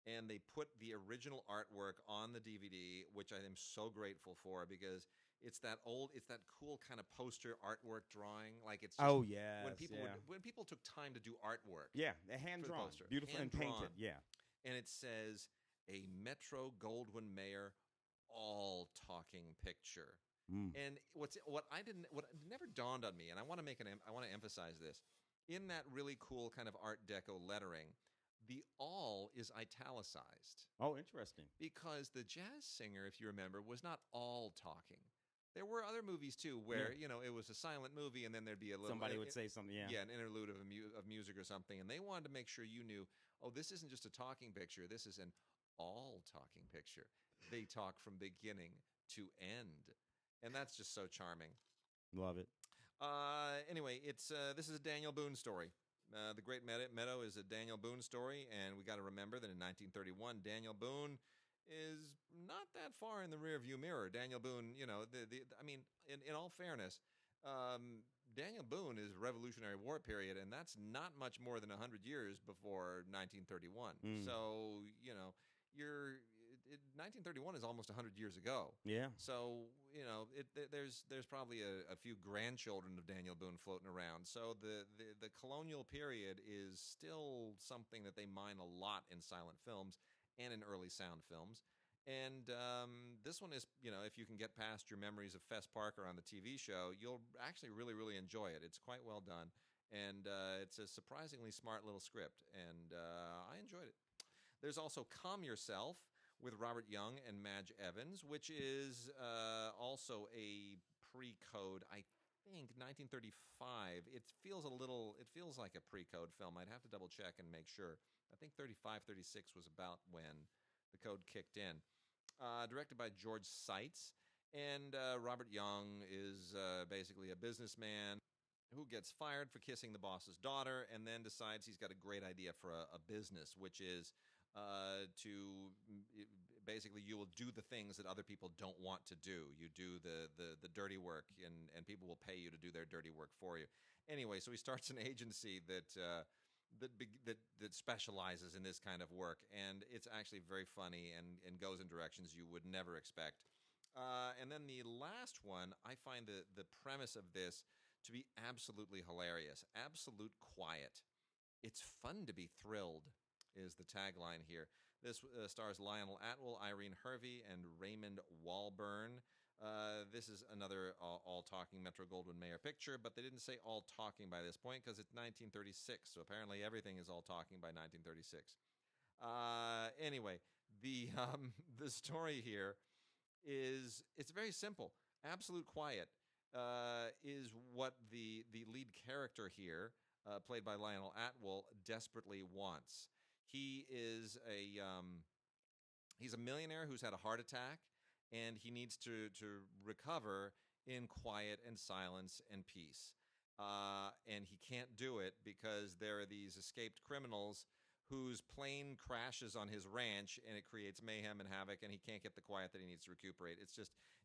S1: and they put the original artwork on the DVD, which I am so grateful for, because it's that cool kind of poster artwork drawing. Like it's just, when people took time to do artwork.
S2: Yeah, hand drawn, beautiful and painted. Yeah, and
S1: it says a Metro Goldwyn Mayer all talking picture. And what never dawned on me, and I want to emphasize this, in that really cool kind of Art Deco lettering, the all is italicized.
S2: Oh, interesting.
S1: Because the jazz singer, if you remember, was not all talking. There were other movies too where it was a silent movie, and then there'd be a little
S2: somebody would say something,
S1: an interlude of music or something, and they wanted to make sure you knew, oh, this isn't just a talking picture, this is an all talking picture. They talk from beginning to end, and that's just so charming.
S2: Love it.
S1: Anyway, this is a Daniel Boone story. The Great Meadow is a Daniel Boone story, and we got to remember that in 1931, Daniel Boone is not that far in the rearview mirror. Daniel Boone, in all fairness, Daniel Boone is Revolutionary War period, and that's not much more than 100 years before 1931. So, 1931 1931 is almost 100 years ago.
S2: Yeah.
S1: So, there's probably a few grandchildren of Daniel Boone floating around. So the colonial period is still something that they mine a lot in silent films and in early sound films. And this one is, if you can get past your memories of Fess Parker on the TV show, you'll actually really, really enjoy it. It's quite well done. And it's a surprisingly smart little script. And I enjoyed it. There's also Calm Yourself with Robert Young and Madge Evans, which is also a pre-code, I think, 1935. It feels like a pre-code film. I'd have to double check and make sure. I think 35, 36 was about when the code kicked in. Directed by George Seitz. And Robert Young is basically a businessman who gets fired for kissing the boss's daughter and then decides he's got a great idea for a business, which is basically you will do the things that other people don't want to do. You do the dirty work, and people will pay you to do their dirty work for you. Anyway, so he starts an agency that specializes in this kind of work, and it's actually very funny and goes in directions you would never expect. And then the last one, I find the premise of this to be absolutely hilarious. Absolute quiet. It's fun to be thrilled is the tagline here. This stars Lionel Atwill, Irene Hervey, and Raymond Walburn. This is another all-talking Metro-Goldwyn-Mayer picture, but they didn't say all-talking by this point because it's 1936, so apparently everything is all-talking by 1936. Anyway, the story here is, it's very simple. Absolute quiet is what the lead character here, played by Lionel Atwill, desperately wants. He's a millionaire who's had a heart attack, and he needs to recover in quiet and silence and peace. And he can't do it because there are these escaped criminals whose plane crashes on his ranch, and it creates mayhem and havoc, and he can't get the quiet that he needs to recuperate.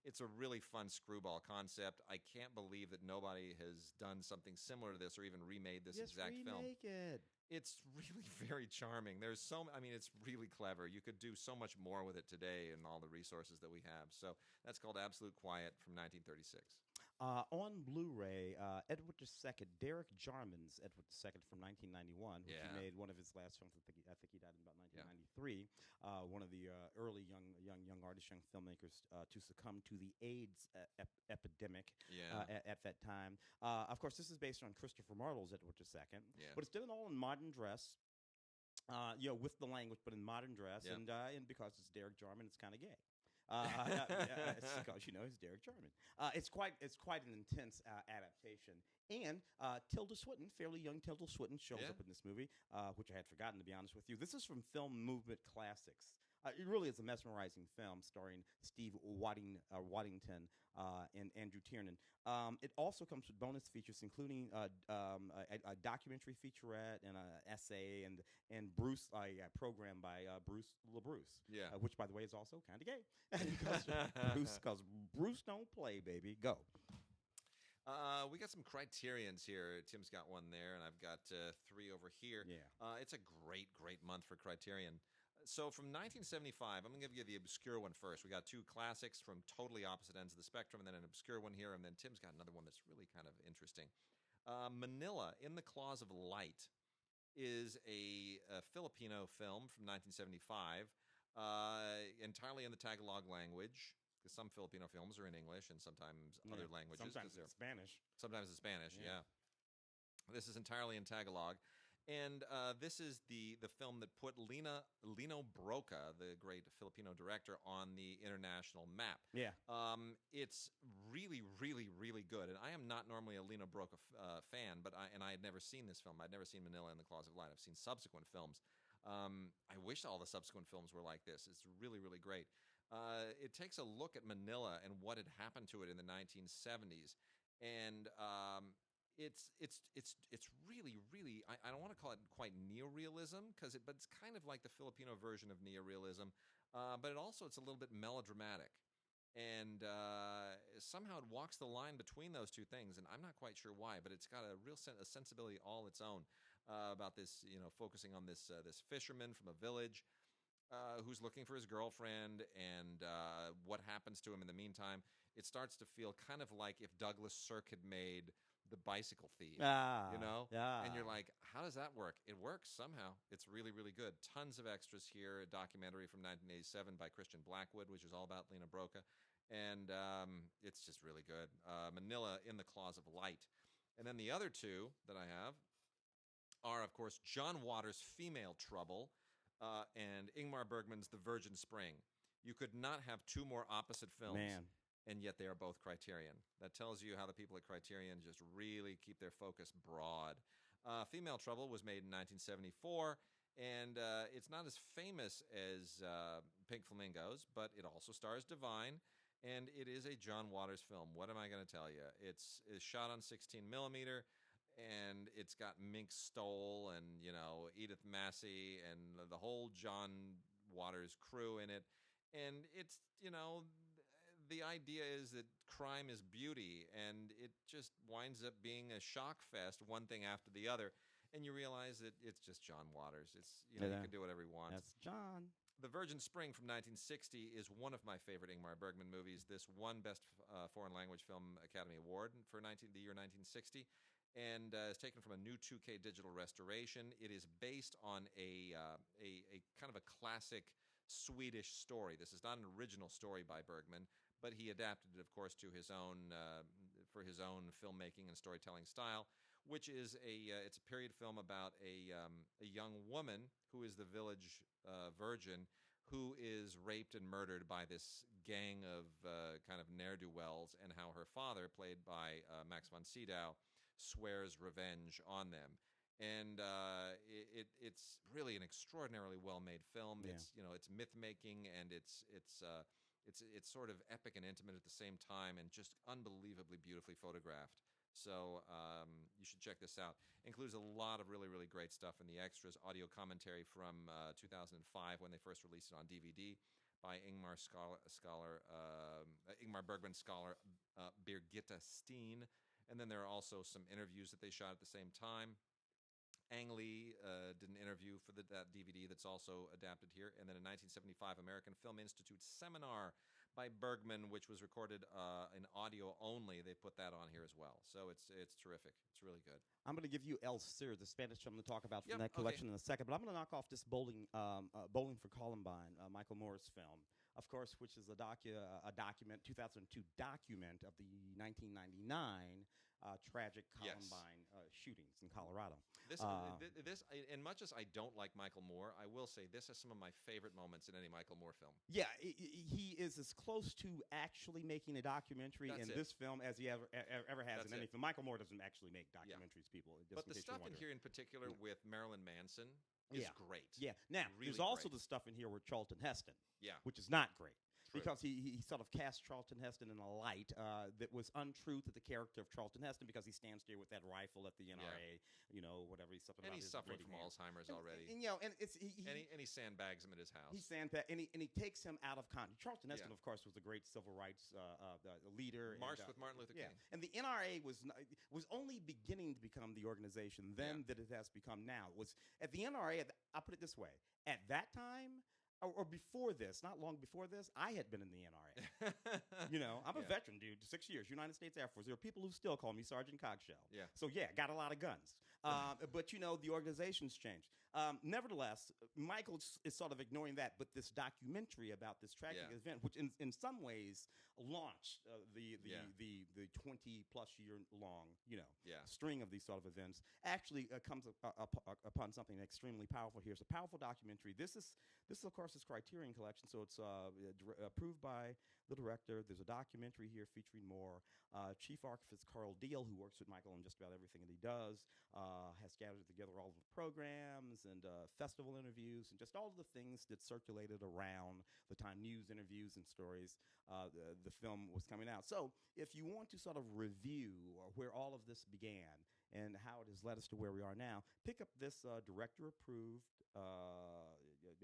S1: It's a really fun screwball concept. I can't believe that nobody has done something similar to this or even remade this exact film.
S2: Just remake it.
S1: It's really very charming. It's really clever. You could do so much more with it today and all the resources that we have. So that's called Absolute Quiet from 1936.
S2: On Blu-ray, Edward II, Derek Jarman's Edward II from 1991, which he made one of his last films. I think he died in about 1993. One of the early young artists, young filmmakers to succumb to the AIDS epidemic at that time. Of course, this is based on Christopher Marlowe's Edward II, but it's done all in modern dress. With the language, but in modern dress, and because it's Derek Jarman, it's kind of gay. It's because it's Derek Jarman. It's quite an intense adaptation, and Tilda Swinton, fairly young Tilda Swinton, shows up in this movie, which I had forgotten, to be honest with you. This is from Film Movement Classics. It really is a mesmerizing film starring Steve Waddington and Andrew Tiernan. It also comes with bonus features, including a documentary featurette and an essay, and Bruce, a program by Bruce LaBruce, which, by the way, is also kind of gay. Because Bruce don't play, baby. Go.
S1: We got some Criterions here. Tim's got one there, and I've got 3 over here. It's a great month for Criterion. So from 1975, I'm going to give you the obscure one first. We got 2 classics from totally opposite ends of the spectrum, and then an obscure one here, and then Tim's got another one that's really kind of interesting. Manila, In the Claws of Light, is a Filipino film from 1975, entirely in the Tagalog language, because some Filipino films are in English and sometimes other languages.
S2: Sometimes it's Spanish.
S1: Sometimes it's Spanish, yeah. This is entirely in Tagalog. And this is the film that put Lino Broca, the great Filipino director, on the international map. It's really, really, really good. And I am not normally a Lino Broca fan, but I had never seen this film. I'd never seen Manila in the Claws of Light. I've seen subsequent films. I wish all the subsequent films were like this. It's really, really great. It takes a look at Manila and what had happened to it in the 1970s. And it's really, really, I don't want to call it quite neorealism, but it's kind of like the Filipino version of neorealism, but it's a little bit melodramatic, and somehow it walks the line between those two things, and I'm not quite sure why, but it's got a real a sensibility all its own about this, focusing on this fisherman from a village. who's looking for his girlfriend, and what happens to him in the meantime. It starts to feel kind of like if Douglas Sirk had made The Bicycle Thief, you know? And you're like, how does that work? It works somehow. It's really, really good. Tons of extras here. A documentary from 1987 by Christian Blackwood, which is all about Lena Broca. And it's just really good. Manila in the Claws of Light. And then the other two that I have are, of course, John Waters' Female Trouble and Ingmar Bergman's The Virgin Spring. You could not have two more opposite films.
S2: Man.
S1: And yet they are both Criterion. That tells you how the people at Criterion just really keep their focus broad. Female Trouble was made in 1974, and it's not as famous as Pink Flamingos, but it also stars Divine, and it is a John Waters film. What am I going to tell you? It's shot on 16 millimeter, and it's got Mink Stoll and, you know, Edith Massey and the whole John Waters crew in it. And it's, you know, the idea is that crime is beauty, and it just winds up being a shock fest, one thing after the other. And you realize that it's just John Waters. It's, you know, you can do whatever he wants.
S2: That's John.
S1: The Virgin Spring from 1960 is one of my favorite Ingmar Bergman movies. This won Best Foreign Language Film Academy Award for the year 1960, and is taken from a new 2K digital restoration. It is based on a kind of a classic Swedish story. This is not an original story by Bergman, but he adapted it, of course, to his own for his own filmmaking and storytelling style, which is it's a period film about a young woman who is the village virgin, who is raped and murdered by this gang of kind of ne'er-do-wells, and how her father, played by Max von Sydow, swears revenge on them. And it's really an extraordinarily well-made film.
S2: Yeah.
S1: It's myth-making, and it's sort of epic and intimate at the same time, and just unbelievably beautifully photographed. So you should check this out. Includes a lot of really, really great stuff in the extras. Audio commentary from 2005 when they first released it on DVD by Ingmar Bergman scholar Birgitta Steen. And then there are also some interviews that they shot at the same time. Ang Lee did an interview for that DVD that's also adapted here. And then a 1975 American Film Institute seminar by Bergman, which was recorded in audio only. They put that on here as well. So it's terrific. It's really good.
S2: I'm going to give you El Sir, the Spanish film to talk about from that collection in a second. But I'm going to knock off this Bowling for Columbine, Michael Moore's film, of course, which is a 2002 document of the 1999 tragic Columbine shootings in Colorado.
S1: This, and much as I don't like Michael Moore, I will say this is some of my favorite moments in any Michael Moore film.
S2: Yeah, he is as close to actually making a documentary in this film as he ever has in any film. Michael Moore doesn't actually make documentaries, people.
S1: But the stuff in here in particular with Marilyn Manson is great.
S2: Yeah. Now,
S1: really
S2: there's also the stuff in here with Charlton Heston, which is not great.
S1: True.
S2: Because he sort of cast Charlton Heston in a light that was untrue to the character of Charlton Heston, because he stands there with that rifle at the NRA, whatever he's something.
S1: And he's suffering from Alzheimer's already.
S2: And
S1: he sandbags him at his house.
S2: And he takes him out of context. Charlton Heston, of course, was a great civil rights leader.
S1: Marched with Martin Luther King.
S2: And the NRA was only beginning to become the organization then that it has become now. It was at the NRA. I'll put it this way: at that time, or before this, not long before this, I had been in the NRA. I'm a veteran, dude. 6 years, United States Air Force. There are people who still call me Sergeant Cogshell.
S1: Yeah.
S2: So got a lot of guns. But the organization's changed. Nevertheless, Michael is sort of ignoring that. But this documentary about this tragic event, which in some ways launched the 20+ year long string of these sort of events, actually comes upon something extremely powerful here. It's a powerful documentary. This is of course his Criterion collection, so it's approved by the director. There's a documentary here featuring Moore. Chief archivist Carl Deal, who works with Michael on just about everything that he does, has gathered together all of the programs and festival interviews and just all of the things that circulated around the time, news interviews and stories. The film was coming out. So if you want to sort of review where all of this began and how it has led us to where we are now, pick up this director-approved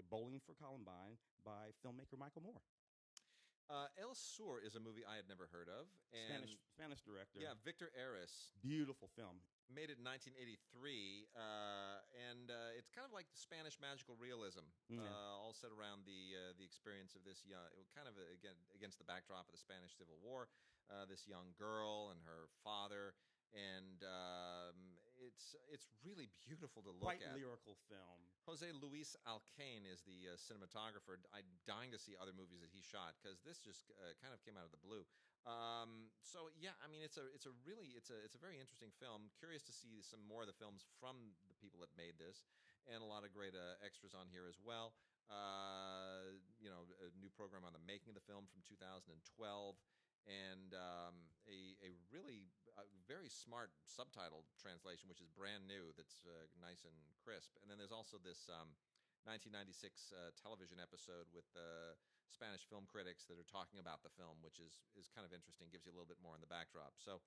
S2: Bowling for Columbine by filmmaker Michael Moore.
S1: El Sur is a movie I had never heard of. And
S2: Spanish director.
S1: Yeah, Victor Eris.
S2: Beautiful film.
S1: made it in 1983, and it's kind of like the Spanish magical realism,
S2: Yeah.
S1: all set around the experience of this young, kind of again against the backdrop of the Spanish Civil War, this young girl and her father, and it's really beautiful to look
S2: Quite
S1: at.
S2: lyrical film.
S1: Jose Luis Alcaine is the cinematographer. I'm dying to see other movies that he shot because this just kind of came out of the blue. So yeah, I mean, it's a really it's a very interesting film. Curious to see some more of the films from the people that made this, and a lot of great extras on here as well. A new program on the making of the film from 2012, and a really very smart subtitle translation, which is brand new. That's nice and crisp. And then there's also this 1996 television episode with Spanish film critics that are talking about the film, which is kind of interesting. Gives you a little bit more in the backdrop. So,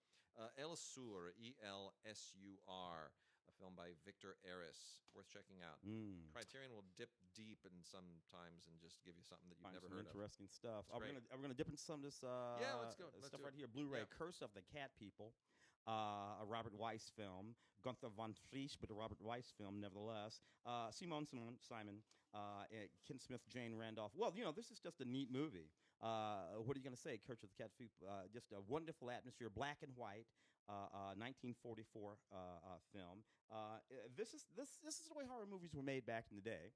S1: El Sur, Elsur, a film by Victor Eris, worth checking out. Criterion will dip deep in sometimes and just give you something that you've never heard of.
S2: Interesting stuff.
S1: It's
S2: Are we
S1: great.
S2: gonna dip into some of this?
S1: Yeah, let's go. Let's
S2: Stuff
S1: do
S2: right
S1: it.
S2: here. Blu-ray.
S1: Yeah.
S2: Curse of the Cat People. A Robert Weiss film. Gunther von Frisch, but a Robert Weiss film nevertheless. Simon, Ken Smith, Jane Randolph. Well, this is just a neat movie. What are you going to say? Curse of the Cat People. Just a wonderful atmosphere, black and white. 1944 film. This is the way horror movies were made back in the day.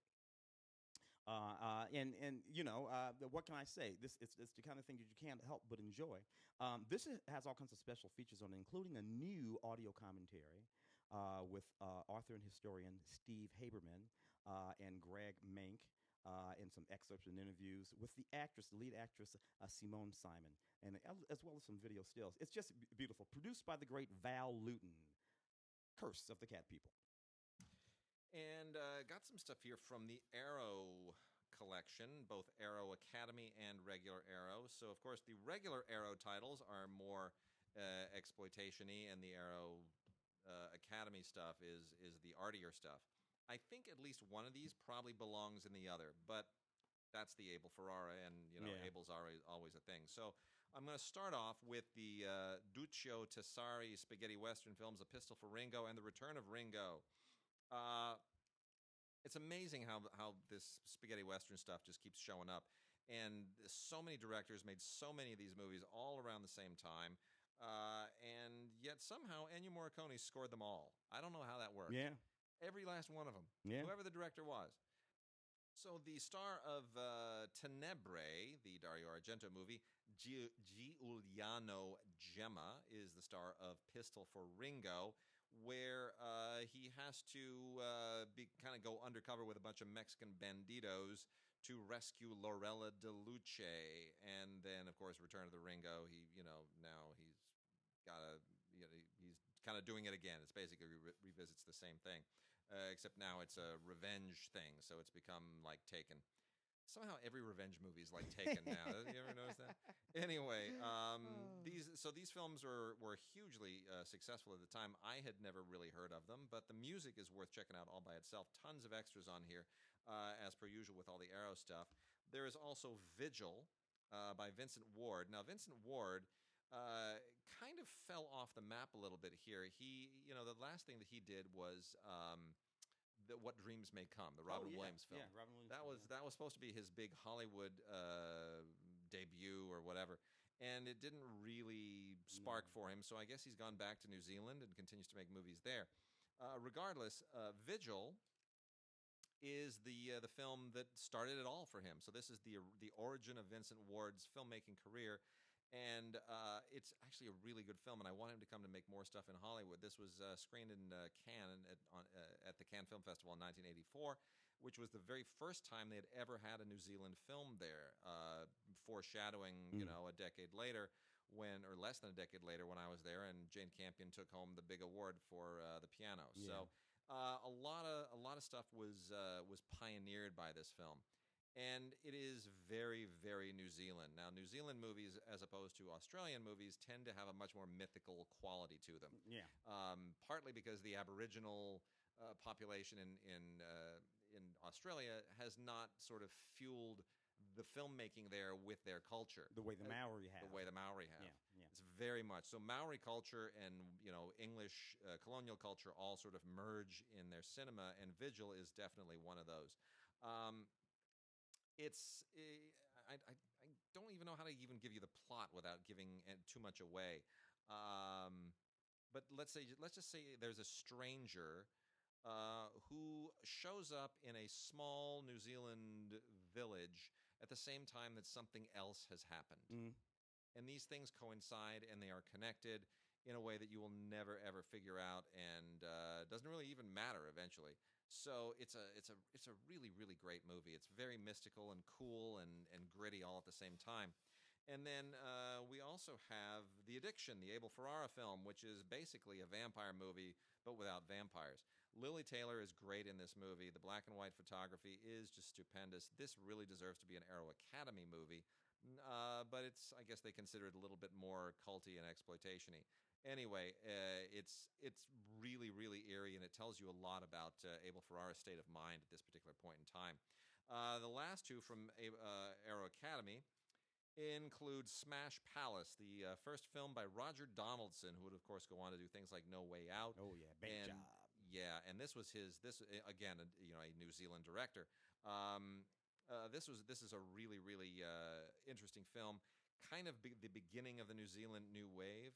S2: What can I say? It's the kind of thing that you can't help but enjoy. This has all kinds of special features on it, including a new audio commentary with author and historian Steve Haberman and Greg Mank, and some excerpts and interviews with the lead actress Simone Simon, and as well as some video stills. It's just beautiful. Produced by the great Val Lewton. Curse of the Cat People.
S1: And got some stuff here from the Arrow collection, both Arrow Academy and regular Arrow. So, of course, the regular Arrow titles are more exploitation-y, and the Arrow Academy stuff is the artier stuff. I think at least one of these probably belongs in the other, but that's the Abel Ferrara, and Abel's always a thing. So I'm going to start off with the Duccio Tessari spaghetti western films, A Pistol for Ringo and The Return of Ringo. It's amazing how this spaghetti western stuff just keeps showing up, and so many directors made so many of these movies all around the same time, and yet somehow Ennio Morricone scored them all. I don't know how that worked.
S2: Yeah.
S1: Every last one of them.
S2: Yeah.
S1: Whoever the director was. So the star of Tenebrae, the Dario Argento movie, Giuliano Gemma, is the star of Pistol for Ringo, where he has to kind of go undercover with a bunch of Mexican banditos to rescue Lorella DeLuce, and then of course Return of the Ringo. Now he's got he's kind of doing it again. It's basically revisits the same thing, except now it's a revenge thing. So it's become like Taken. Somehow every revenge movie is like Taken now. You ever notice that? Anyway, these films were hugely successful at the time. I had never really heard of them, but the music is worth checking out all by itself. Tons of extras on here, as per usual with all the Arrow stuff. There is also Vigil by Vincent Ward. Now, Vincent Ward kind of fell off the map a little bit here. He, the last thing that he did was What Dreams May Come, the Robin Williams film.
S2: Yeah, Robin Williams.
S1: That was supposed to be his big Hollywood debut or whatever, and it didn't really spark for him. So I guess he's gone back to New Zealand and continues to make movies there. Regardless, Vigil is the film that started it all for him. So this is the origin of Vincent Ward's filmmaking career. And it's actually a really good film, and I want him to come to make more stuff in Hollywood. This was screened in Cannes at the Cannes Film Festival in 1984, which was the very first time they had ever had a New Zealand film there, foreshadowing, a decade later, or less than a decade later, when I was there, and Jane Campion took home the big award for The Piano. Yeah. So a lot of stuff was pioneered by this film. And it is very, very New Zealand. Now, New Zealand movies, as opposed to Australian movies, tend to have a much more mythical quality to them.
S2: Yeah.
S1: Partly because the Aboriginal population in Australia has not sort of fueled the filmmaking there with their culture.
S2: The way the Maori have.
S1: The way the Maori have.
S2: Yeah, yeah.
S1: It's very much. So Maori culture and, English colonial culture all sort of merge in their cinema, and Vigil is definitely one of those. I don't even know how to even give you the plot without giving too much away. But let's just say there's a stranger who shows up in a small New Zealand village at the same time that something else has happened.
S2: Mm.
S1: And these things coincide, and they are connected in a way that you will never ever figure out, and doesn't really even matter eventually. So it's a really, really great movie. It's very mystical and cool and gritty all at the same time. And then we also have The Addiction, the Abel Ferrara film, which is basically a vampire movie, but without vampires. Lily Taylor is great in this movie. The black and white photography is just stupendous. This really deserves to be an Arrow Academy movie, but I guess they consider it a little bit more culty and exploitation-y. Anyway, it's really, really eerie, and it tells you a lot about Abel Ferrara's state of mind at this particular point in time. The last two from Arrow Academy include Smash Palace, the first film by Roger Donaldson, who would, of course, go on to do things like No Way Out.
S2: Oh, yeah, big job.
S1: Yeah, and this again, a New Zealand director. This is a really, really interesting film, kind of the beginning of the New Zealand New Wave.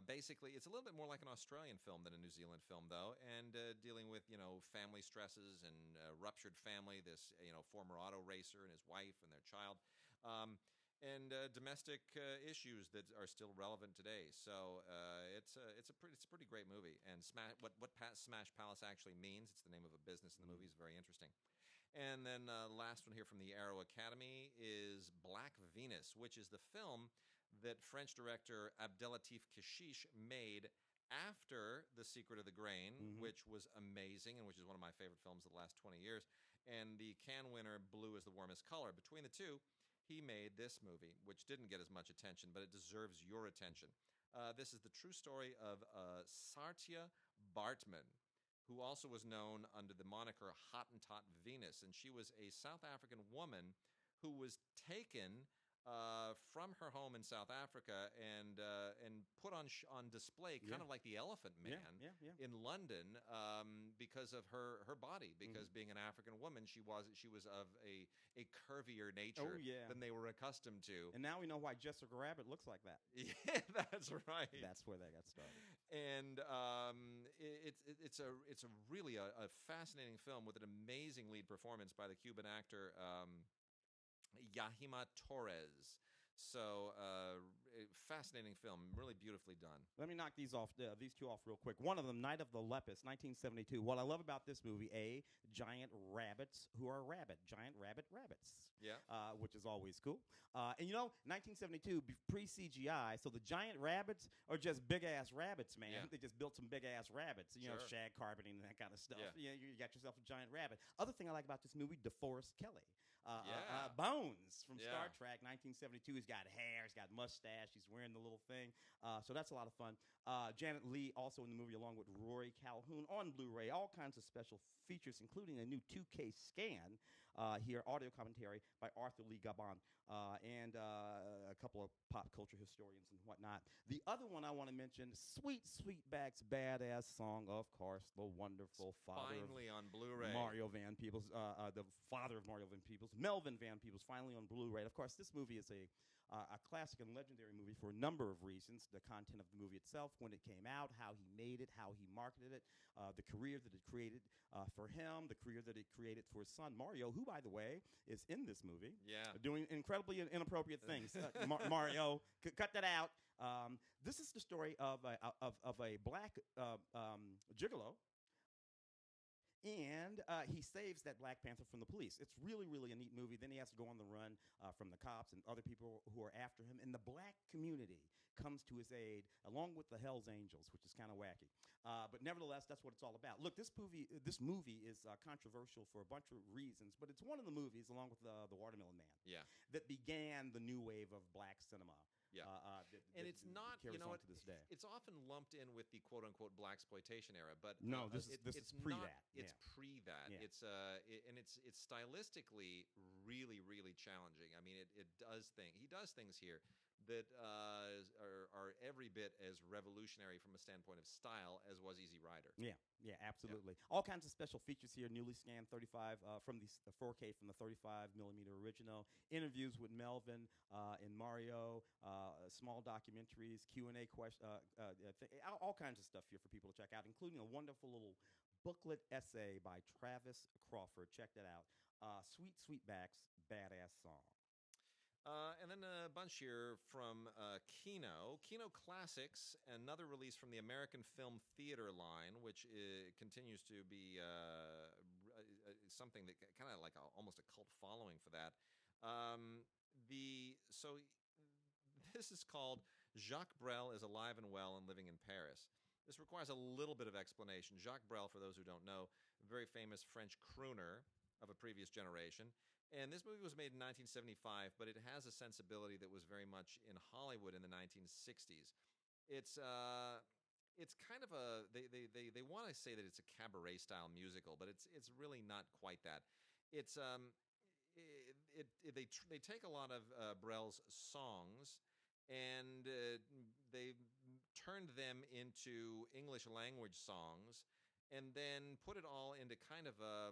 S1: Basically, it's a little bit more like an Australian film than a New Zealand film, though, and dealing with, family stresses and ruptured family, this, former auto racer and his wife and their child, and domestic issues that are still relevant today. So it's a pretty great movie. And what Smash Palace actually means, it's the name of a business in the movie, is very interesting. And then last one here from the Arrow Academy is Black Venus, which is the film that French director Abdelatif Kechiche made after The Secret of the Grain, which was amazing and which is one of my favorite films of the last 20 years. And the Cannes winner, Blue is the Warmest Color. Between the two, he made this movie, which didn't get as much attention, but it deserves your attention. This is the true story of Sartia Bartman, who also was known under the moniker Hottentot Venus. And she was a South African woman who was taken from her home in South Africa and put on display, kind of like the Elephant Man in London, because of her body. Because being an African woman, she was of a curvier nature than they were accustomed to.
S2: And now we know why Jessica Rabbit looks like that.
S1: Yeah, that's right.
S2: That's where that got started.
S1: And it's a really a fascinating film with an amazing lead performance by the Cuban actor Yahima Torres. So, fascinating film, really beautifully done.
S2: Let me knock these two off real quick. One of them, Night of the Lepus, 1972. What I love about this movie, giant rabbits who are giant rabbits.
S1: Yeah.
S2: Which is always cool. And 1972, pre-CGI, so the giant rabbits are just big-ass rabbits, man.
S1: Yeah.
S2: They just built some big-ass rabbits,
S1: Sure.
S2: shag carpeting and that kind of stuff.
S1: Yeah.
S2: You got yourself a giant rabbit. Other thing I like about this movie, DeForest Kelly.
S1: Yeah.
S2: Bones from Star Trek, 1972. He's got hair, he's got mustache, he's wearing the little thing. So that's a lot of fun. Janet Leigh also in the movie, along with Rory Calhoun on Blu-ray. All kinds of special features, including a new 2K scan here, audio commentary by Arthur Lee Gabon, and a couple of pop culture historians and whatnot. The other one I want to mention, Sweet Sweetback's badass song, of course, the wonderful
S1: finally on Blu-ray.
S2: Mario Van Peebles, the father of Mario Van Peebles, Melvin Van Peebles, finally on Blu-ray. Of course, this movie is a classic and legendary movie for a number of reasons. The content of the movie itself, when it came out, how he made it, how he marketed it, the career that it created for him, the career that it created for his son, Mario, who, by the way, is in this movie.
S1: Yeah.
S2: Doing incredibly inappropriate things. Mario, cut that out. This is the story of a black gigolo. And he saves that Black Panther from the police. It's really, really a neat movie. Then he has to go on the run from the cops and other people who are after him. And the black community comes to his aid, along with the Hells Angels, which is kind of wacky. But nevertheless, that's what it's all about. Look, this movie is controversial for a bunch of reasons, but it's one of the movies, along with the Watermelon Man,
S1: Yeah.
S2: that began the new wave of black cinema.
S1: Yeah. And it's not,
S2: carries on to this day.
S1: it's often lumped in with the quote-unquote blaxploitation era, but
S2: No, this is pre that.
S1: It's pre that.
S2: Yeah.
S1: And it's stylistically really, really challenging. I mean, he does things here that are every bit as revolutionary from a standpoint of style as was Easy Rider.
S2: Yeah, absolutely. Yeah. All kinds of special features here. Newly scanned 35 from the 4K from the 35 millimeter original. Interviews with Melvin and Mario. Small documentaries, Q&A questions. All kinds of stuff here for people to check out, including a wonderful little booklet essay by Travis Crawford. Check that out. Sweet Sweetback's Badass Song.
S1: And then a bunch here from Kino. Kino Classics, another release from the American Film Theater line, which continues to be something that kind of like almost a cult following for that. This is called Jacques Brel is Alive and Well and Living in Paris. This requires a little bit of explanation. Jacques Brel, for those who don't know, a very famous French crooner of a previous generation. And this movie was made in 1975, but it has a sensibility that was very much in Hollywood in the 1960s. It's kind of a they want to say that it's a cabaret style musical, but it's really not quite that. It's they take a lot of Brel's songs and they turned them into English language songs, and then put it all into kind of a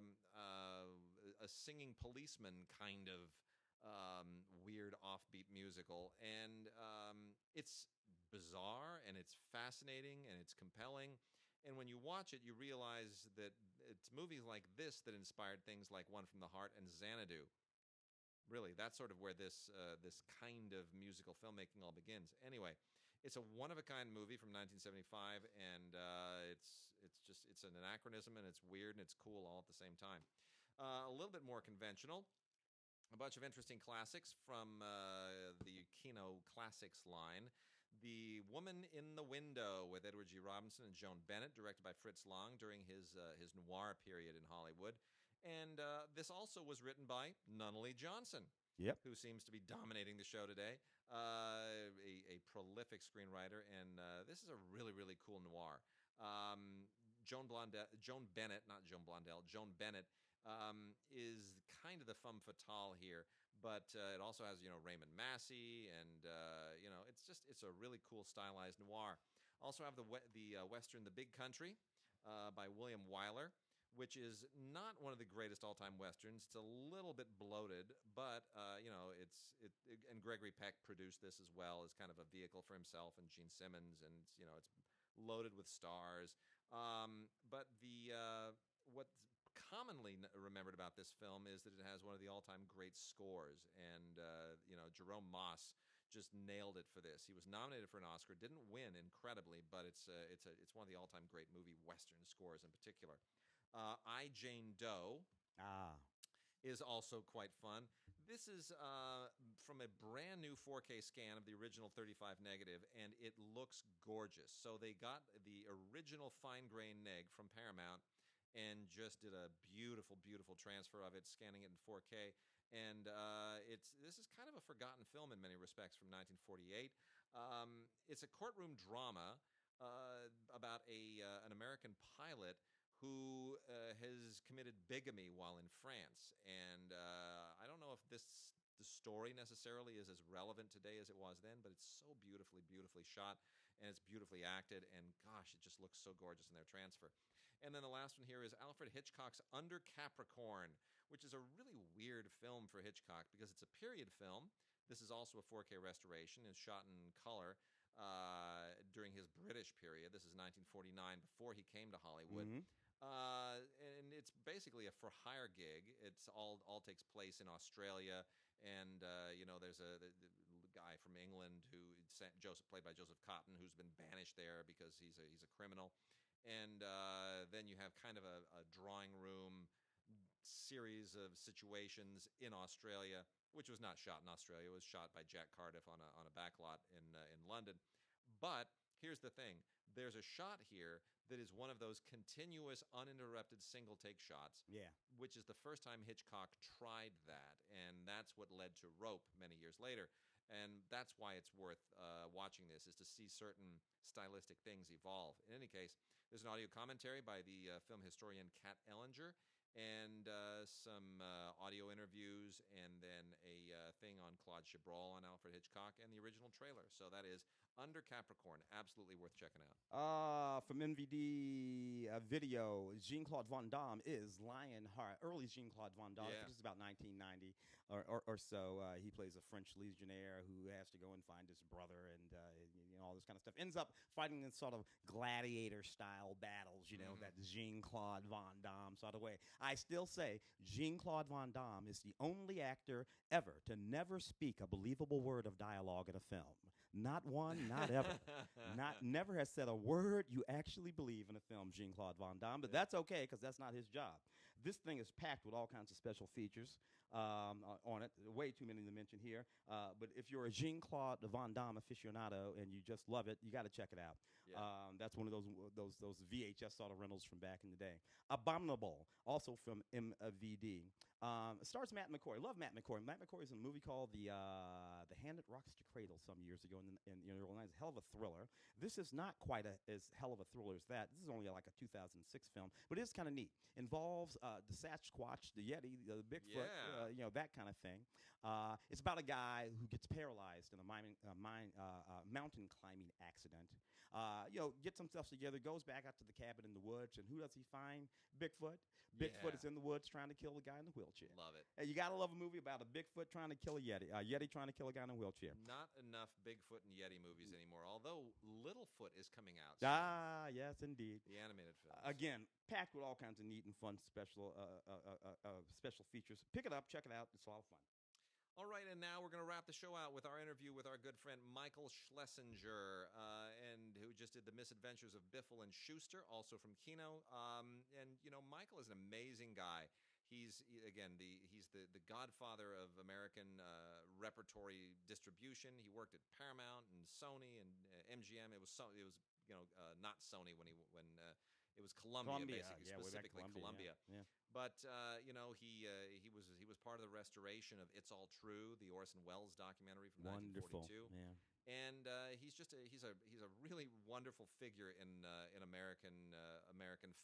S1: singing policeman kind of weird offbeat musical. And it's bizarre, and it's fascinating, and it's compelling. And when you watch it, you realize that it's movies like this that inspired things like One from the Heart and Xanadu. Really, that's sort of where this kind of musical filmmaking all begins. Anyway, it's a one-of-a-kind movie from 1975, and it's an anachronism, and it's weird, and it's cool all at the same time. A little bit more conventional. A bunch of interesting classics from the Kino Classics line. The Woman in the Window with Edward G. Robinson and Joan Bennett, directed by Fritz Lang during his noir period in Hollywood. And this also was written by Nunnally Johnson, who seems to be dominating the show today. A prolific screenwriter, and this is a really, really cool noir. Joan Bennett is kind of the femme fatale here, but it also has Raymond Massey, and it's a really cool stylized noir. Also have the Western The Big Country by William Wyler, which is not one of the greatest all-time westerns. It's a little bit bloated, but and Gregory Peck produced this as well as kind of a vehicle for himself and Gene Simmons, and it's loaded with stars. But what's commonly remembered about this film is that it has one of the all-time great scores, and Jerome Moss just nailed it for this. He was nominated for an Oscar, didn't win, incredibly, but it's one of the all-time great movie western scores in particular. I, Jane Doe is also quite fun. This is from a brand new 4K scan of the original 35 negative, and it looks gorgeous. So they got the original fine-grain neg from Paramount and just did a beautiful, beautiful transfer of it, scanning it in 4K. And this is kind of a forgotten film in many respects, from 1948. It's a courtroom drama about an American pilot who has committed bigamy while in France. And I don't know if the story necessarily is as relevant today as it was then, but it's so beautifully, beautifully shot, and it's beautifully acted, and gosh, it just looks so gorgeous in their transfer. And then the last one here is Alfred Hitchcock's Under Capricorn, which is a really weird film for Hitchcock because it's a period film. This is also a 4K restoration. It's shot in color during his British period. This is 1949, before he came to Hollywood.
S2: Mm-hmm.
S1: And it's basically a for-hire gig. It's all takes place in Australia, and there's the guy from England played by Joseph Cotton, who's been banished there because he's a criminal. And then you have kind of a drawing room series of situations in Australia, which was not shot in Australia. It was shot by Jack Cardiff on a backlot in London. But here's the thing. There's a shot here that is one of those continuous, uninterrupted single-take shots, which is the first time Hitchcock tried that, and that's what led to Rope many years later. and that's why it's worth watching this, is to see certain stylistic things evolve. In any case, there's an audio commentary by the film historian Kat Ellinger, and some audio interviews, and then a thing on Claude Chabrol on Alfred Hitchcock, and the original trailer. So that is Under Capricorn. Absolutely worth checking out.
S2: From MVD video, Jean-Claude Van Damme is Lionheart. Early Jean-Claude Van Damme,
S1: Yeah.
S2: I think it's about 1990 or so. He plays a French legionnaire who has to go and find his brother, and all this kind of stuff. Ends up fighting in sort of gladiator-style battles, that Jean-Claude Van Damme sort of way. I still say Jean-Claude Van Damme is the only actor ever to never speak a believable word of dialogue in a film. Not one, not ever. Never has said a word you actually believe in a film, Jean-Claude Van Damme, but that's okay because that's not his job. This thing is packed with all kinds of special features on it. Way too many to mention here. But if you're a Jean-Claude Van Damme aficionado and you just love it, you got to check it out.
S1: Yeah.
S2: That's one of those VHS sort of rentals from back in the day. Abominable, also from MVD. Stars Matt McCoy. Love Matt McCoy. Matt McCoy is in a movie called The Hand That Rocks the Cradle some years ago, and the early 90s. Hell of a thriller. This is not quite as hell of a thriller as that. This is only like a 2006 film, but it is kind of neat. Involves the Sasquatch, the Yeti, the Bigfoot, that kind of thing. It's about a guy who gets paralyzed in a mountain climbing accident. Gets himself together, goes back out to the cabin in the woods, and who does he find? Bigfoot. Bigfoot is in the woods trying to kill the guy in the wheelchair.
S1: Love it.
S2: And you gotta love a movie about a Bigfoot trying to kill a Yeti. A Yeti trying to kill a guy in a wheelchair.
S1: Not enough Bigfoot and Yeti movies anymore, although Littlefoot is coming out soon.
S2: Yes, indeed.
S1: The animated film.
S2: Again, packed with all kinds of neat and fun special features. Pick it up, check it out. It's a lot of fun.
S1: All right, and now we're going to wrap the show out with our interview with our good friend Michael Schlesinger, and who just did The Misadventures of Biffle and Shooster, also from Kino. Michael is an amazing guy. He's the godfather of American repertory distribution. He worked at Paramount and Sony and MGM. It was not Sony when it was Columbia, basically, specifically Columbia.
S2: Yeah.
S1: But he was part of the restoration of It's All True, the Orson Welles documentary from 1942.
S2: Yeah.
S1: And he's a really wonderful figure in American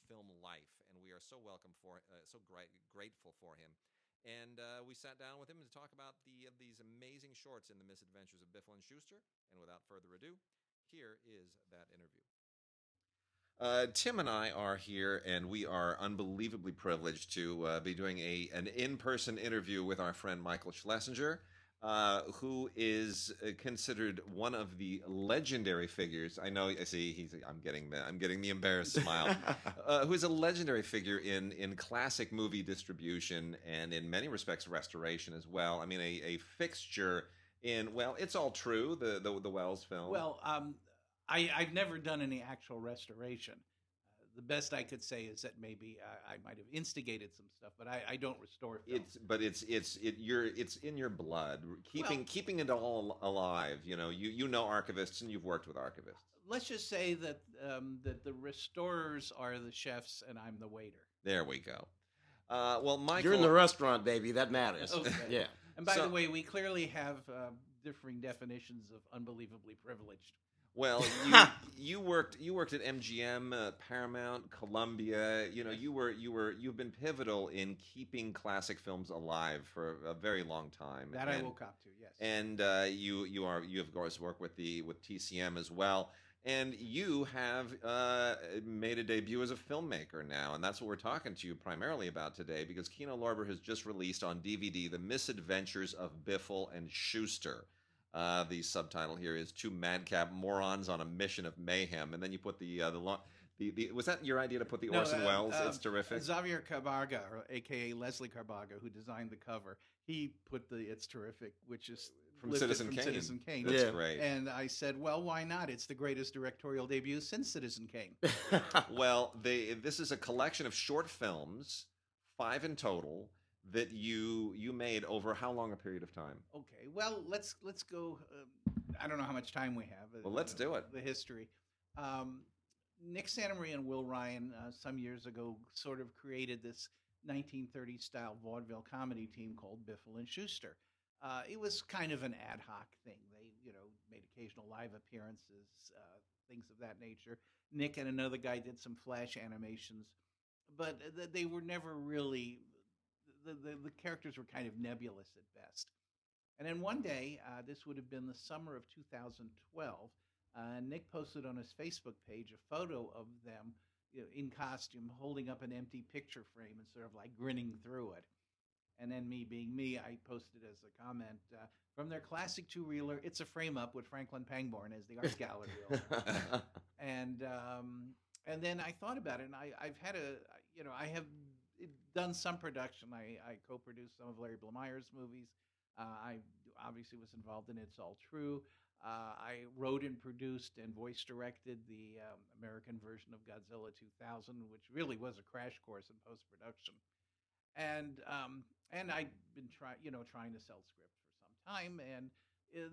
S1: film life, and we are so grateful for him. And we sat down with him to talk about these amazing shorts in The Misadventures of Biffle and Shooster. And without further ado, here is that interview. Tim and I are here, and we are unbelievably privileged to be doing an in-person interview with our friend Michael Schlesinger, who is considered one of the legendary figures. I know. I see. I'm getting the embarrassed smile. Who is a legendary figure in classic movie distribution and in many respects restoration as well. I mean, a fixture in It's All True, the Welles film.
S3: Well, I've never done any actual restoration. The best I could say is that maybe I might have instigated some stuff, but I don't restore films.
S1: It's in your blood, keeping it all alive. You know archivists, and you've worked with archivists.
S3: Let's just say that the restorers are the chefs and I'm the waiter.
S1: There we go. Michael,
S4: you're in the restaurant, baby. That matters.
S3: Okay.
S4: Yeah.
S3: And by the way, we clearly have differing definitions of unbelievably privileged.
S1: Well, you worked at MGM, Paramount, Columbia. You've been pivotal in keeping classic films alive for a very long time.
S3: That I will cop to, yes.
S1: And you of course work with TCM as well. And you have made a debut as a filmmaker now, and that's what we're talking to you primarily about today, because Kino Lorber has just released on DVD The Misadventures of Biffle and Shooster. The subtitle here is Two Madcap Morons on a Mission of Mayhem, and then you put the was that your idea to put the Orson Welles? It's terrific.
S3: Xavier Carbaga, or AKA Leslie Carbaga, who designed the cover, he put the "It's terrific," which is
S1: from Citizen Kane.
S3: Citizen Kane.
S1: That's great.
S3: And I said, well, why not? It's the greatest directorial debut since Citizen Kane.
S1: Well, this is a collection of short films, 5 in total, that you made over how long a period of time?
S3: Okay, well, let's go. I don't know how much time we have.
S1: Well, let's do it.
S3: The history. Nick Santamaria and Will Ryan some years ago sort of created this 1930s style vaudeville comedy team called Biffle and Shooster. It was kind of an ad hoc thing. They, made occasional live appearances, things of that nature. Nick and another guy did some flash animations, but they were never really. The characters were kind of nebulous at best. And then one day, this would have been the summer of 2012, Nick posted on his Facebook page a photo of them in costume holding up an empty picture frame and sort of like grinning through it. And then me being me, I posted as a comment, from their classic two-reeler, it's a frame-up with Franklin Pangborn as the art gallery owner. And then I thought about it, and I've had I have done some production. I co-produced some of Larry Blemeyer's movies. I obviously was involved in It's All True. I wrote and produced and voice directed the American version of Godzilla 2000, which really was a crash course in post-production. And I've been trying to sell scripts for some time, and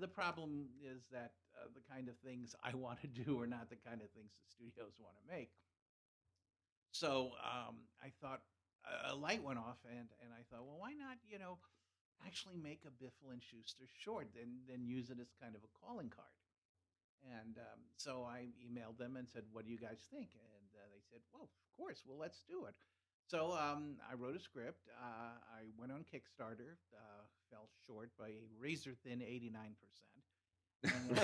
S3: the problem is that the kind of things I want to do are not the kind of things the studios want to make. So I thought a light went off, and I thought, well, why not actually make a Biffle and Shooster short and then use it as kind of a calling card? And so I emailed them and said, what do you guys think? And they said, well, of course, well, let's do it. So I wrote a script. I went on Kickstarter, fell short by a razor-thin 89%. And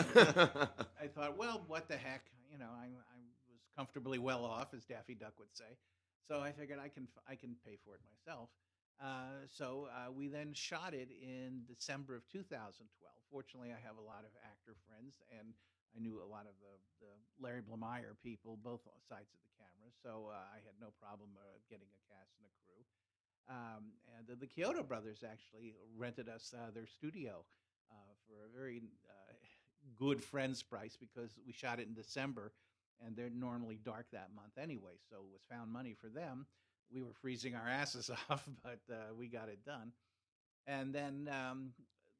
S3: I thought, well, what the heck? I was comfortably well off, as Daffy Duck would say. So I figured I can pay for it myself. So we then shot it in December of 2012. Fortunately, I have a lot of actor friends, and I knew a lot of the Larry Blemeyer people, both sides of the camera, so I had no problem getting a cast and a crew. And the Kyoto brothers actually rented us their studio for a very good friend's price, because we shot it in December, and they're normally dark that month anyway, so it was found money for them. We were freezing our asses off, but we got it done. And then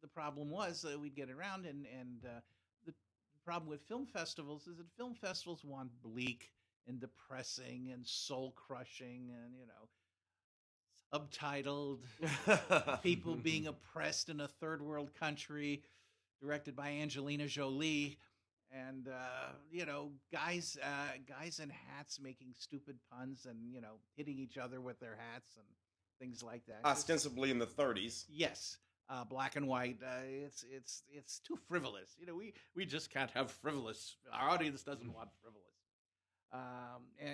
S3: the problem was we'd get around, and the problem with film festivals is that film festivals want bleak and depressing and soul-crushing and, subtitled people being oppressed in a third world country, directed by Angelina Jolie. And guys in hats making stupid puns and hitting each other with their hats and things like that.
S4: Ostensibly in the 30s.
S3: Yes, black and white. It's too frivolous. We just can't have frivolous. Our audience doesn't want frivolous.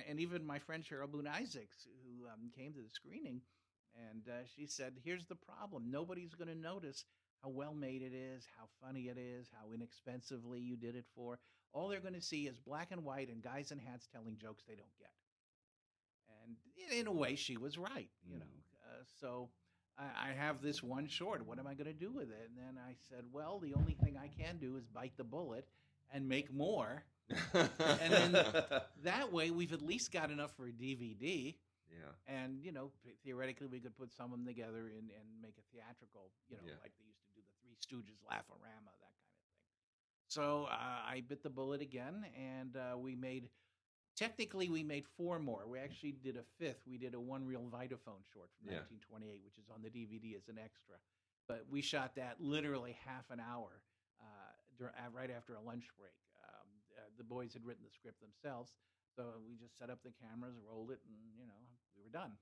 S3: And even my friend Cheryl Boone Isaacs, who came to the screening, and she said, "Here's the problem. Nobody's going to notice how well made it is, how funny it is, how inexpensively you did it for. All they're going to see is black and white and guys in hats telling jokes they don't get." And in a way, she was right, So I have this one short. What am I going to do with it? And then I said, well, the only thing I can do is bite the bullet and make more. And then that way, we've at least got enough for a DVD.
S1: Yeah.
S3: And, theoretically, we could put some of them together and make a theatrical, like they used to do the Three Stooges, Laugh-O-Rama, that kind of thing. So I bit the bullet again, and we made 4 more. We actually did a 5th. We did a one-reel Vitaphone short from 1928, which is on the DVD as an extra. But we shot that literally half an hour right after a lunch break. The boys had written the script themselves. So we just set up the cameras, rolled it, and we were done.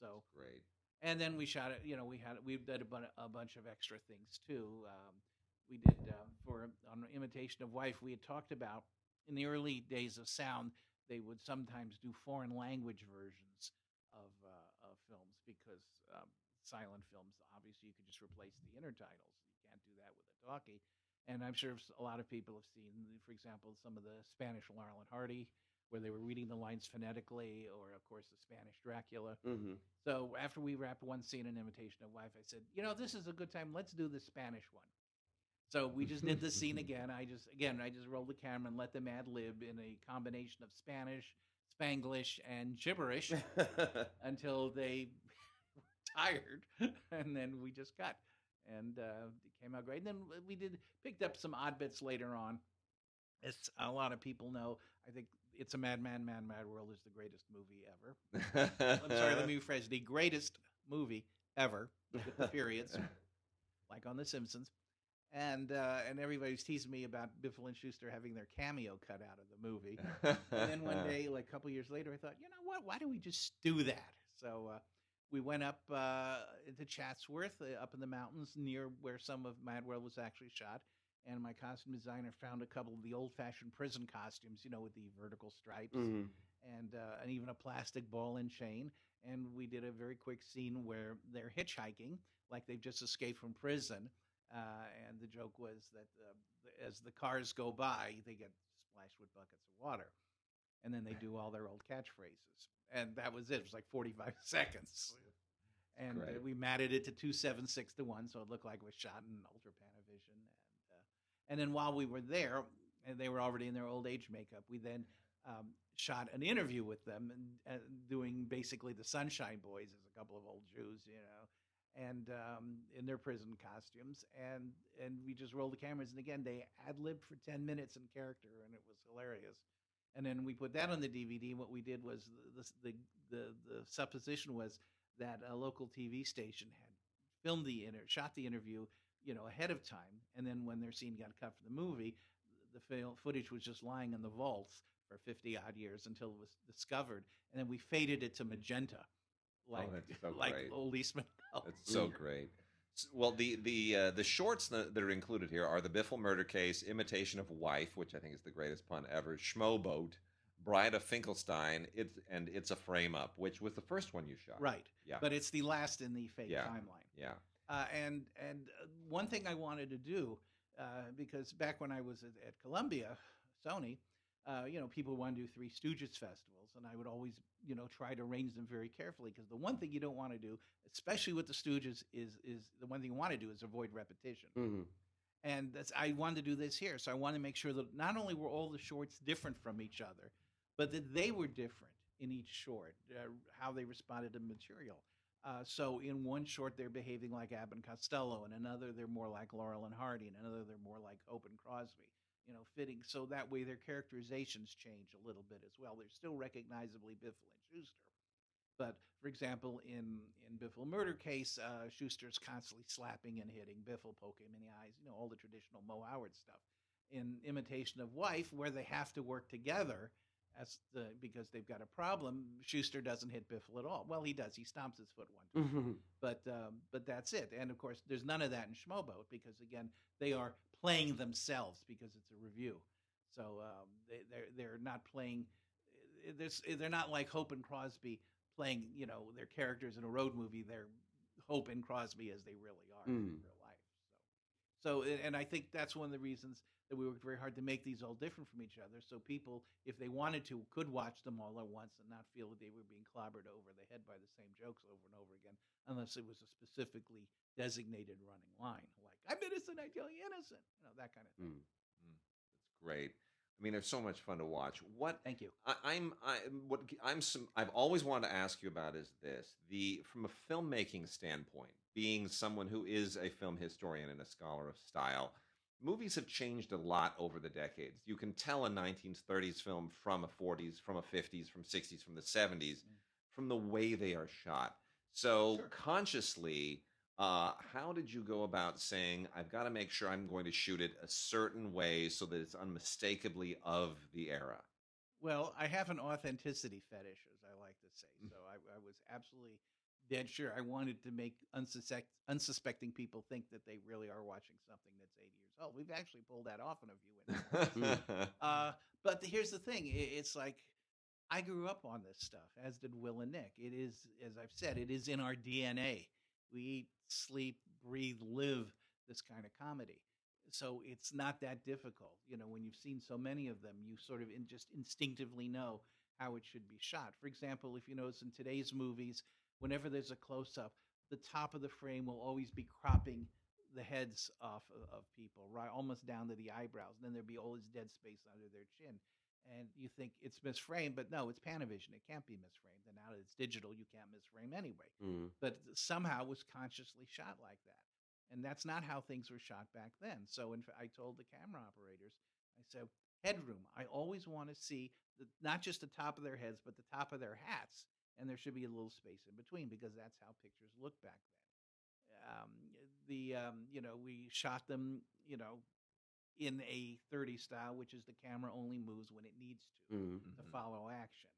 S3: So
S1: great. And
S3: then we shot it. We did a bunch of extra things too. We did on Imitation of Wife. We had talked about in the early days of sound, they would sometimes do foreign language versions of films, because silent films, obviously, you could just replace the intertitles. You can't do that with a talkie. And I'm sure a lot of people have seen, for example, some of the Spanish Laurel and Hardy, where they were reading the lines phonetically, or, of course, the Spanish Dracula. Mm-hmm. So after we wrapped one scene in Imitation of Wife, I said, this is a good time. Let's do the Spanish one. So we just did the scene again. I just rolled the camera and let them ad-lib in a combination of Spanish, Spanglish, and gibberish until they were tired, and then we just cut. And it came out great. And then we picked up some odd bits later on. As a lot of people know, I think It's a Mad World is the greatest movie ever. I'm sorry, let me rephrase. The greatest movie ever, with the periods. like on The Simpsons. And everybody's teasing me about Biffle and Shooster having their cameo cut out of the movie. And then one day, like a couple years later, I thought, you know what? Why don't we just do that? So we went up into Chatsworth, up in the mountains near where some of Mad World was actually shot. And my costume designer found a couple of the old-fashioned prison costumes, with the vertical stripes, and even a plastic ball and chain. And we did a very quick scene where they're hitchhiking, like they've just escaped from prison. And the joke was that as the cars go by, they get splashed with buckets of water. And then they do all their old catchphrases. And that was it. It was like 45 seconds. And we matted it to 2.76:1, so it looked like it was shot in Ultra Panavision. And then while we were there, and they were already in their old age makeup, we then shot an interview with them, and doing basically the Sunshine Boys as a couple of old Jews, and in their prison costumes, and we just rolled the cameras, and again they ad-libbed for 10 minutes in character, and it was hilarious. And then we put that on the DVD. And what we did was the supposition was that a local TV station had filmed shot the interview, ahead of time, and then when their scene got cut for the movie, the footage was just lying in the vaults for 50 odd years until it was discovered, and then we faded it to magenta.
S1: That's so
S3: like
S1: great.
S3: old Eastman.
S1: That's so great. Well, the shorts that are included here are The Biffle Murder Case, Imitation of Wife, which I think is the greatest pun ever, Schmoboat, Bride of Finkelstein, and It's a Frame Up, which was the first one you shot.
S3: Right.
S1: Yeah.
S3: But it's the last in the fake timeline.
S1: Yeah.
S3: And one thing I wanted to do, because back when I was at Columbia, Sony, people want to do Three Stooges festivals, and I would always, try to arrange them very carefully, because the one thing you don't want to do, especially with the Stooges, is the one thing you want to do is avoid repetition.
S4: Mm-hmm.
S3: And I wanted to do this here, so I wanted to make sure that not only were all the shorts different from each other, but that they were different in each short, how they responded to material. So in one short, they're behaving like Abbott and Costello. In another, they're more like Laurel and Hardy. In another, they're more like Hope and Crosby, fitting. So that way their characterizations change a little bit as well. They're still recognizably Biffle and Shooster. But, for example, in Biffle Murder Case, Schuster's constantly slapping and hitting Biffle, poking him in the eyes, all the traditional Mo Howard stuff. In Imitation of Wife, where they have to work together, because they've got a problem, Shooster doesn't hit Biffle at all. Well, he does. He stomps his foot one time.
S4: Mm-hmm.
S3: But that's it. And, of course, there's none of that in Schmoboat because, again, they are playing themselves because it's a review. So they're not playing – they're not like Hope and Crosby playing, their characters in a road movie. They're Hope and Crosby as they really are in real life. So, and I think that's one of the reasons – that we worked very hard to make these all different from each other, so people, if they wanted to, could watch them all at once and not feel that they were being clobbered over the head by the same jokes over and over again, unless it was a specifically designated running line, like "I'm innocent, I tell you innocent," that kind of thing.
S1: That's great. I mean, it's so much fun to watch.
S3: Thank you.
S1: I've always wanted to ask you about is this: from a filmmaking standpoint, being someone who is a film historian and a scholar of style. Movies have changed a lot over the decades. You can tell a 1930s film from a 40s, from a 50s, from 60s, from the 70s, from the way they are shot. So consciously, how did you go about saying, I've got to make sure I'm going to shoot it a certain way so that it's unmistakably of the era?
S3: Well, I have an authenticity fetish, as I like to say. So I was absolutely dead sure I wanted to make unsuspecting people think that they really are watching something that's 80 years old. We've actually pulled that off in a few instances. But here's the thing. It's like I grew up on this stuff, as did Will and Nick. It is, as I've said, it is in our DNA. We eat, sleep, breathe, live this kind of comedy. So it's not that difficult. When you've seen so many of them, you sort of just instinctively know how it should be shot. For example, if you notice in today's movies, whenever there's a close-up, the top of the frame will always be cropping the heads off of people, right, almost down to the eyebrows. And then there'll be all this dead space under their chin. And you think it's misframed, but no, it's Panavision. It can't be misframed. And now that it's digital, you can't misframe anyway. But somehow it was consciously shot like that. And that's not how things were shot back then. So I told the camera operators, I said, headroom. I always want to see not just the top of their heads, but the top of their hats. And there should be a little space in between because that's how pictures looked back then. we shot them, in a 30 style, which is the camera only moves when it needs to follow action.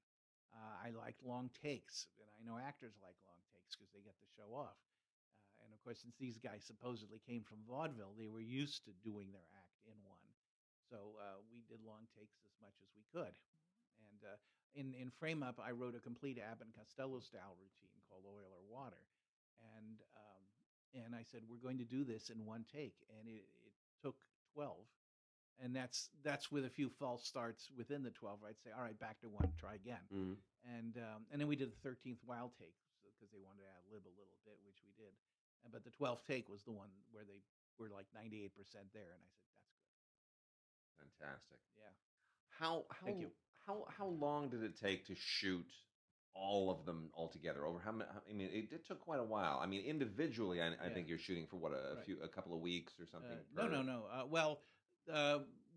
S3: I liked long takes, and I know actors like long takes because they get to show off. And of course, since these guys supposedly came from vaudeville, they were used to doing their act in one. So we did long takes as much as we could. And in Frame Up, I wrote a complete Abbott and Costello style routine called Oil or Water. And I said, we're going to do this in one take. And it took 12. And that's with a few false starts within the 12. I'd say, all right, back to one, try again. And then we did the 13th wild take because they wanted to ad lib a little bit, which we did. But the 12th take was the one where they were like 98% there. And I said, that's good.
S1: Fantastic.
S3: Yeah.
S1: Thank you. How long did it take to shoot all of them all together? Over how many? I mean, it took quite a while. I mean, individually, I think you're shooting for what a couple of weeks or something.
S3: No.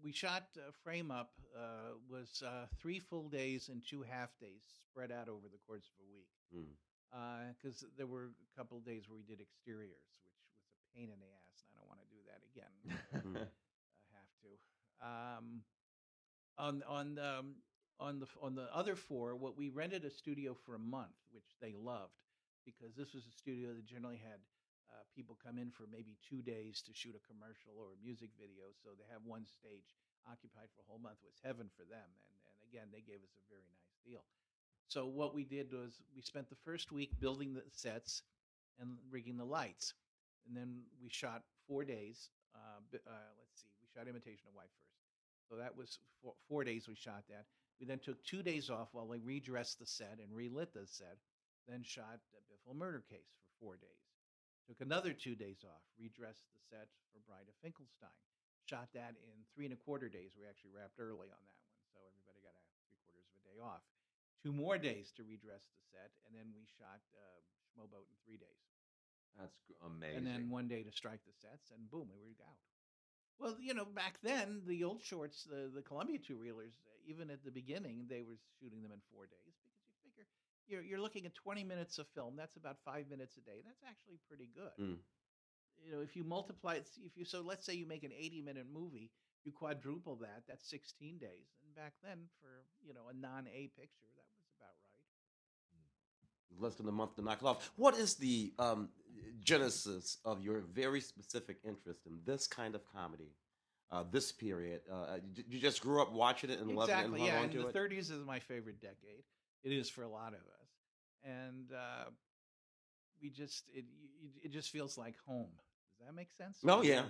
S3: We shot Frame Up was 3 full days and 2 half days spread out over the course of a week. Because there were a couple of days where we did exteriors, which was a pain in the ass, and I don't want to do that again. I have to. On the other 4, what we rented a studio for a month, which they loved, because this was a studio that generally had people come in for maybe 2 days to shoot a commercial or a music video. So to have one stage occupied for a whole month was heaven for them. And again, they gave us a very nice deal. So what we did was we spent the first week building the sets and rigging the lights. And then we shot 4 days. We shot Imitation of Wife first. So that was 4 days we shot that. We then took 2 days off while they redressed the set and relit the set. Then shot Biffle Murder Case for 4 days. Took another 2 days off, redressed the set for Bride of Finkelstein. Shot that in 3 1/4 days. We actually wrapped early on that one, so everybody got 3/4 of a day off. 2 more days to redress the set, and then we shot Schmoboat in 3 days.
S1: That's amazing.
S3: And then 1 day to strike the sets, and boom, we were out. Well, back then, the old shorts, the Columbia 2-reelers, even at the beginning, they were shooting them in 4 days because you figure you're looking at 20 minutes of film. That's about 5 minutes a day. That's actually pretty good. If you multiply it, let's say you make an 80-minute movie, you quadruple that. That's 16 days. And back then, for a non-A picture, that was about right.
S4: Less than a month to knock it off. What is the genesis of your very specific interest in this kind of comedy, this period? You just grew up watching it and loving it and hung on to it?
S3: The 30s is my favorite decade. It is for a lot of us. And it just feels like home. Does that make sense?
S4: Oh, yeah.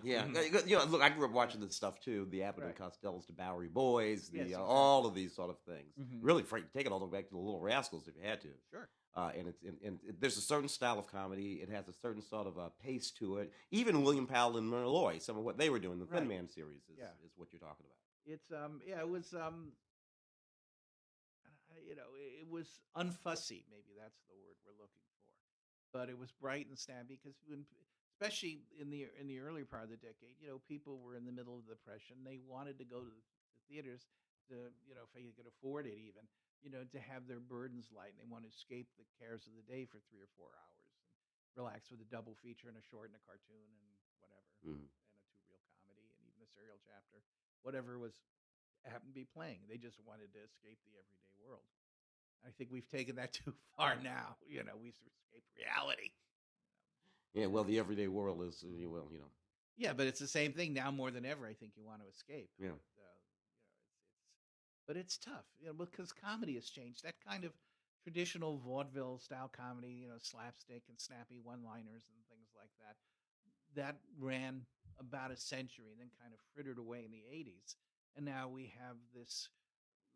S4: Look, I grew up watching this stuff, too. The Abbott and Costellos, the Bowery Boys, all of these sort of things. Really, take it all the way back to the Little Rascals if you had to.
S3: Sure.
S4: And there's a certain style of comedy. It has a certain sort of pace to it. Even William Powell and Malloy, some of what they were doing, the Thin Man series is what you're talking about.
S3: It's it was it was unfussy. Maybe that's the word we're looking for. But it was bright and snappy because especially in the early part of the decade, people were in the middle of the Depression. They wanted to go to the theaters to, if they could afford it even, to have their burdens light. And they want to escape the cares of the day for 3 or 4 hours and relax with a double feature and a short and a cartoon and whatever, and a 2-reel comedy and even a serial chapter, whatever happened to be playing. They just wanted to escape the everyday world. I think we've taken that too far now. We escape reality.
S4: Yeah, well, the everyday world is,
S3: Yeah, but it's the same thing now more than ever. I think you want to escape.
S4: Yeah.
S3: But it's tough, because comedy has changed. That kind of traditional vaudeville style comedy, slapstick and snappy one-liners and things like that, that ran about a century and then kind of frittered away in the 80s. And now we have this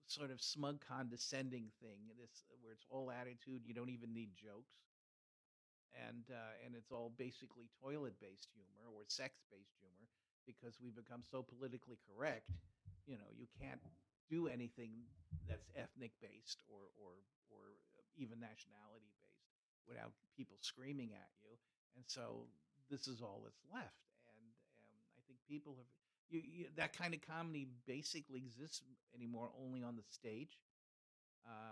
S3: sort of smug condescending thing, where it's all attitude. You don't even need jokes. And it's all basically toilet-based humor or sex-based humor because we've become so politically correct. You can't do anything that's ethnic-based or even nationality-based without people screaming at you. And so this is all that's left. And I think people have that kind of comedy basically exists anymore only on the stage.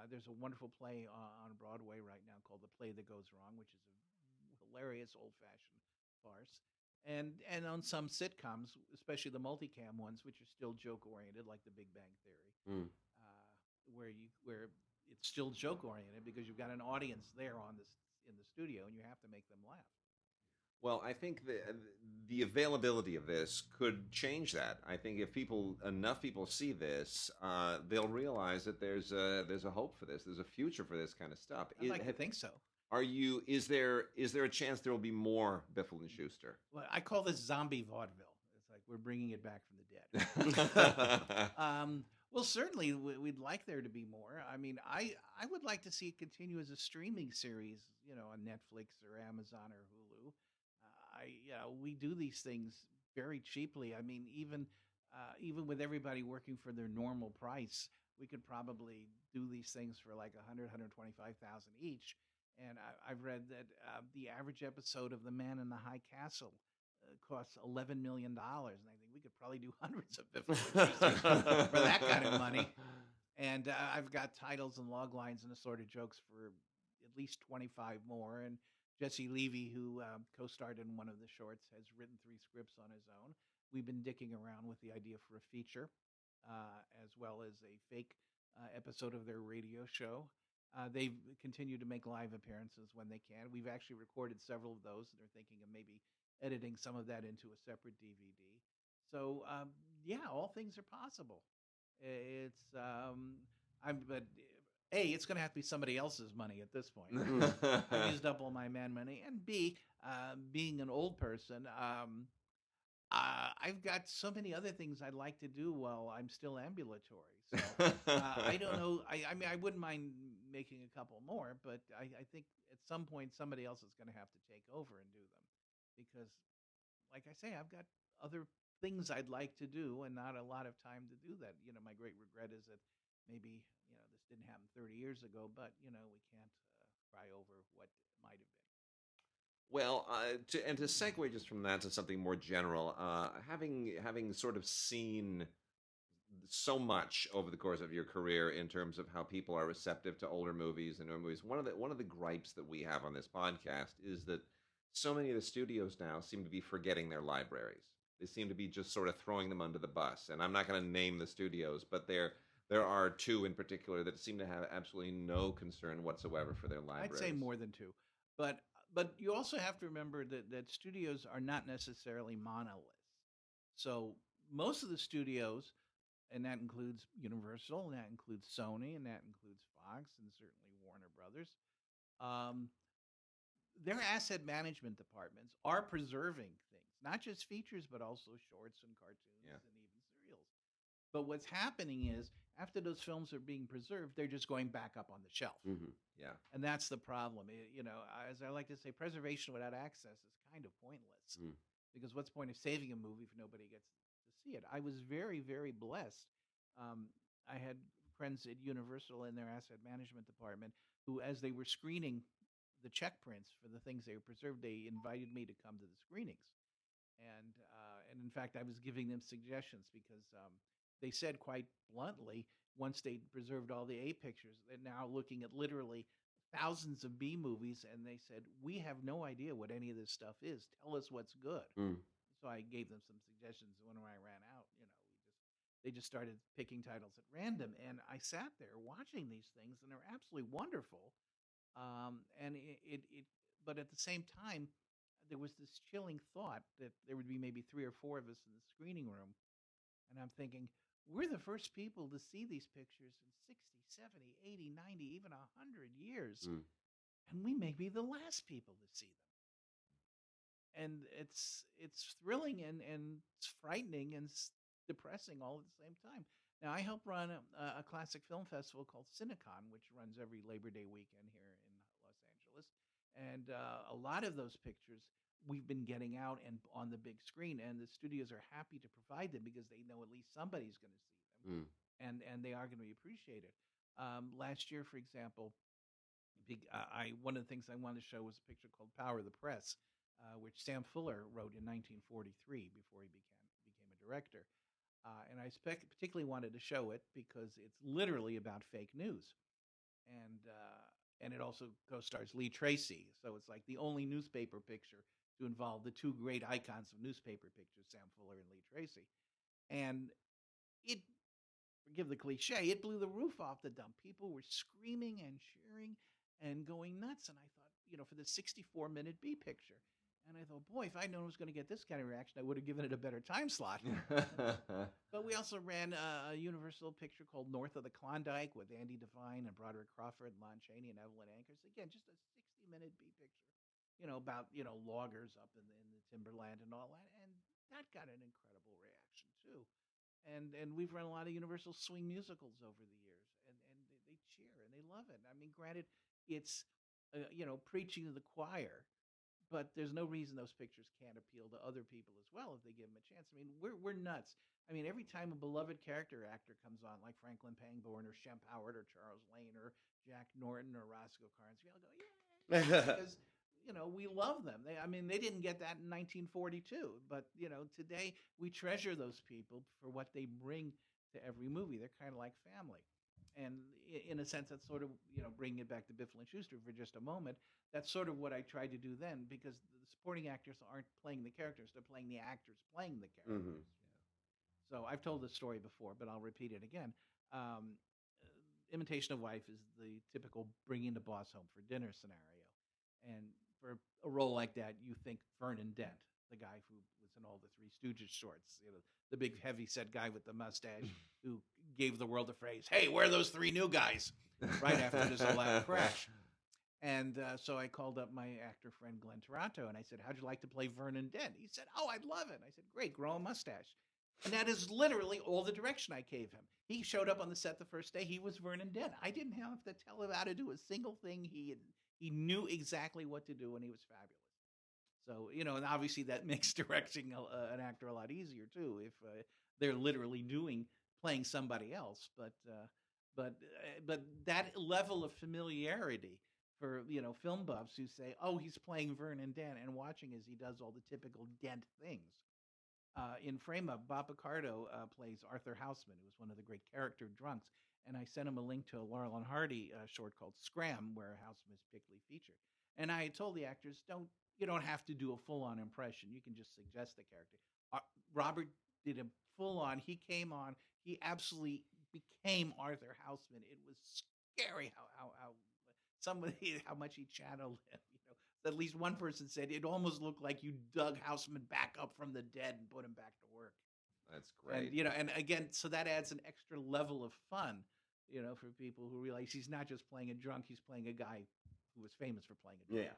S3: There's a wonderful play on Broadway right now called The Play That Goes Wrong, which is a hilarious old-fashioned farce. and on some sitcoms, especially the multicam ones, which are still joke oriented, like The Big Bang Theory, where it's still joke oriented because you've got an audience there in the studio and you have to make them laugh.
S1: Well, I think the availability of this could change that. I think if enough people see this, they'll realize that there's a hope for this. There's a future for this kind of stuff.
S3: I think so.
S1: Is there a chance there will be more Biffle and Shooster?
S3: Well, I call this zombie vaudeville. It's like we're bringing it back from the dead. Well, certainly we'd like there to be more. I mean, I would like to see it continue as a streaming series, on Netflix or Amazon or Hulu. We do these things very cheaply. I mean, even with everybody working for their normal price, we could probably do these things for like $125,000 each. And I've read that the average episode of The Man in the High Castle costs $11 million, and I think we could probably do hundreds of Biffle for that kind of money. And I've got titles and log lines and assorted jokes for at least 25 more. And Jesse Levy, who co-starred in one of the shorts, has written 3 scripts on his own. We've been dicking around with the idea for a feature, as well as a fake episode of their radio show. They continue to make live appearances when they can. We've actually recorded several of those, and they're thinking of maybe editing some of that into a separate DVD. So, all things are possible. It's going to have to be somebody else's money at this point. I've used up all my man money. And B, being an old person, I've got so many other things I'd like to do while I'm still ambulatory. So I don't know. I mean, I wouldn't mind making a couple more, but I think at some point somebody else is going to have to take over and do them. Because, like I say, I've got other things I'd like to do and not a lot of time to do that. My great regret is that maybe, this didn't happen 30 years ago, but, we can't cry over what might have been.
S1: Well, to segue just from that to something more general, having sort of seen so much over the course of your career in terms of how people are receptive to older movies and newer movies, one of the gripes that we have on this podcast is that so many of the studios now seem to be forgetting their libraries. They seem to be just sort of throwing them under the bus. And I'm not going to name the studios, but there are 2 in particular that seem to have absolutely no concern whatsoever for their libraries.
S3: I'd say more than 2. But you also have to remember that studios are not necessarily monoliths. So most of the studios, and that includes Universal, and that includes Sony, and that includes Fox, and certainly Warner Brothers, their asset management departments are preserving things, not just features, but also shorts and cartoons and even serials. But what's happening is, after those films are being preserved, they're just going back up on the shelf.
S4: Mm-hmm.
S1: Yeah.
S3: And that's the problem. As I like to say, preservation without access is kind of pointless. Because what's the point of saving a movie if nobody gets to see it? I was very, very blessed. I had friends at Universal in their asset management department who, as they were screening the check prints for the things they were preserved, they invited me to come to the screenings. And in fact, I was giving them suggestions because they said quite bluntly, once they preserved all the A pictures, they're now looking at literally thousands of B movies, and they said, we have no idea what any of this stuff is. Tell us what's good. So I gave them some suggestions. When I ran out, they just started picking titles at random, and I sat there watching these things, and they're absolutely wonderful. But at the same time, there was this chilling thought that there would be maybe 3 or 4 of us in the screening room. And I'm thinking, we're the first people to see these pictures in 60, 70, 80, 90, even 100 years. And we may be the last people to see them. And it's thrilling and it's frightening and depressing all at the same time. Now, I help run a classic film festival called Cinecon, which runs every Labor Day weekend here in Los Angeles. And a lot of those pictures we've been getting out and on the big screen, and the studios are happy to provide them because they know at least somebody's going to see them, and they are going to be appreciated. Last year, for example, one of the things I wanted to show was a picture called Power of the Press, which Sam Fuller wrote in 1943 before he became a director. And I particularly wanted to show it because it's literally about fake news. And it also co-stars Lee Tracy. So it's like the only newspaper picture to involve the two great icons of newspaper pictures, Sam Fuller and Lee Tracy. And it, forgive the cliche, it blew the roof off the dump. People were screaming and cheering and going nuts. And I thought, for the 64-minute B picture. And I thought, boy, if I'd known it was going to get this kind of reaction, I would have given it a better time slot. But we also ran a Universal picture called North of the Klondike with Andy Devine and Broderick Crawford, Lon Chaney, and Evelyn Ankers. Again, just a 60-minute B picture, about, loggers up in the timberland and all that. And that got an incredible reaction, too. And we've run a lot of Universal swing musicals over the years, and they cheer and they love it. I mean, granted, it's, preaching to the choir, but there's no reason those pictures can't appeal to other people as well if they give them a chance. I mean, we're nuts. I mean, every time a beloved character actor comes on, like Franklin Pangborn or Shemp Howard or Charles Lane or Jack Norton or Roscoe Carnes, we all go, yeah, because we love them. They didn't get that in 1942, but today we treasure those people for what they bring to every movie. They're kind of like family. And in a sense, that's sort of, bringing it back to Biffle and Shooster for just a moment. That's sort of what I tried to do then, because the supporting actors aren't playing the characters. They're playing the actors playing the characters. Mm-hmm. So I've told this story before, but I'll repeat it again. Imitation of Wife is the typical bringing the boss home for dinner scenario. And for a role like that, you think Vernon Dent, the guy who was in all the Three Stooges shorts, the big heavy-set guy with the mustache who gave the world the phrase, "Hey, where are those three new guys?" right after this elaborate crash. And so I called up my actor friend Glenn Toronto, and I said, "How'd you like to play Vernon Dent?" He said, "Oh, I'd love it." I said, "Great, grow a mustache." And that is literally all the direction I gave him. He showed up on the set the first day. He was Vernon Dent. I didn't have to tell him how to do a single thing. He knew exactly what to do, and he was fabulous. So, and obviously that makes directing an actor a lot easier, too, if they're literally playing somebody else. But that level of familiarity for, film buffs who say, oh, he's playing Vernon Dent, and watching as he does all the typical Dent things. In Frame Up, Bob Picardo plays Arthur Houseman, who was one of the great character drunks. And I sent him a link to a Laurel and Hardy short called Scram, where Houseman is particularly featured. And I told the actors, you don't have to do a full-on impression. You can just suggest the character. Robert did a full-on. He came on. He absolutely became Arthur Houseman. It was scary how much he channeled him. At least one person said it almost looked like you dug Houseman back up from the dead and put him back to work.
S1: That's great.
S3: And and again, so that adds an extra level of fun, for people who realize he's not just playing a drunk; he's playing a guy who was famous for playing a drunk.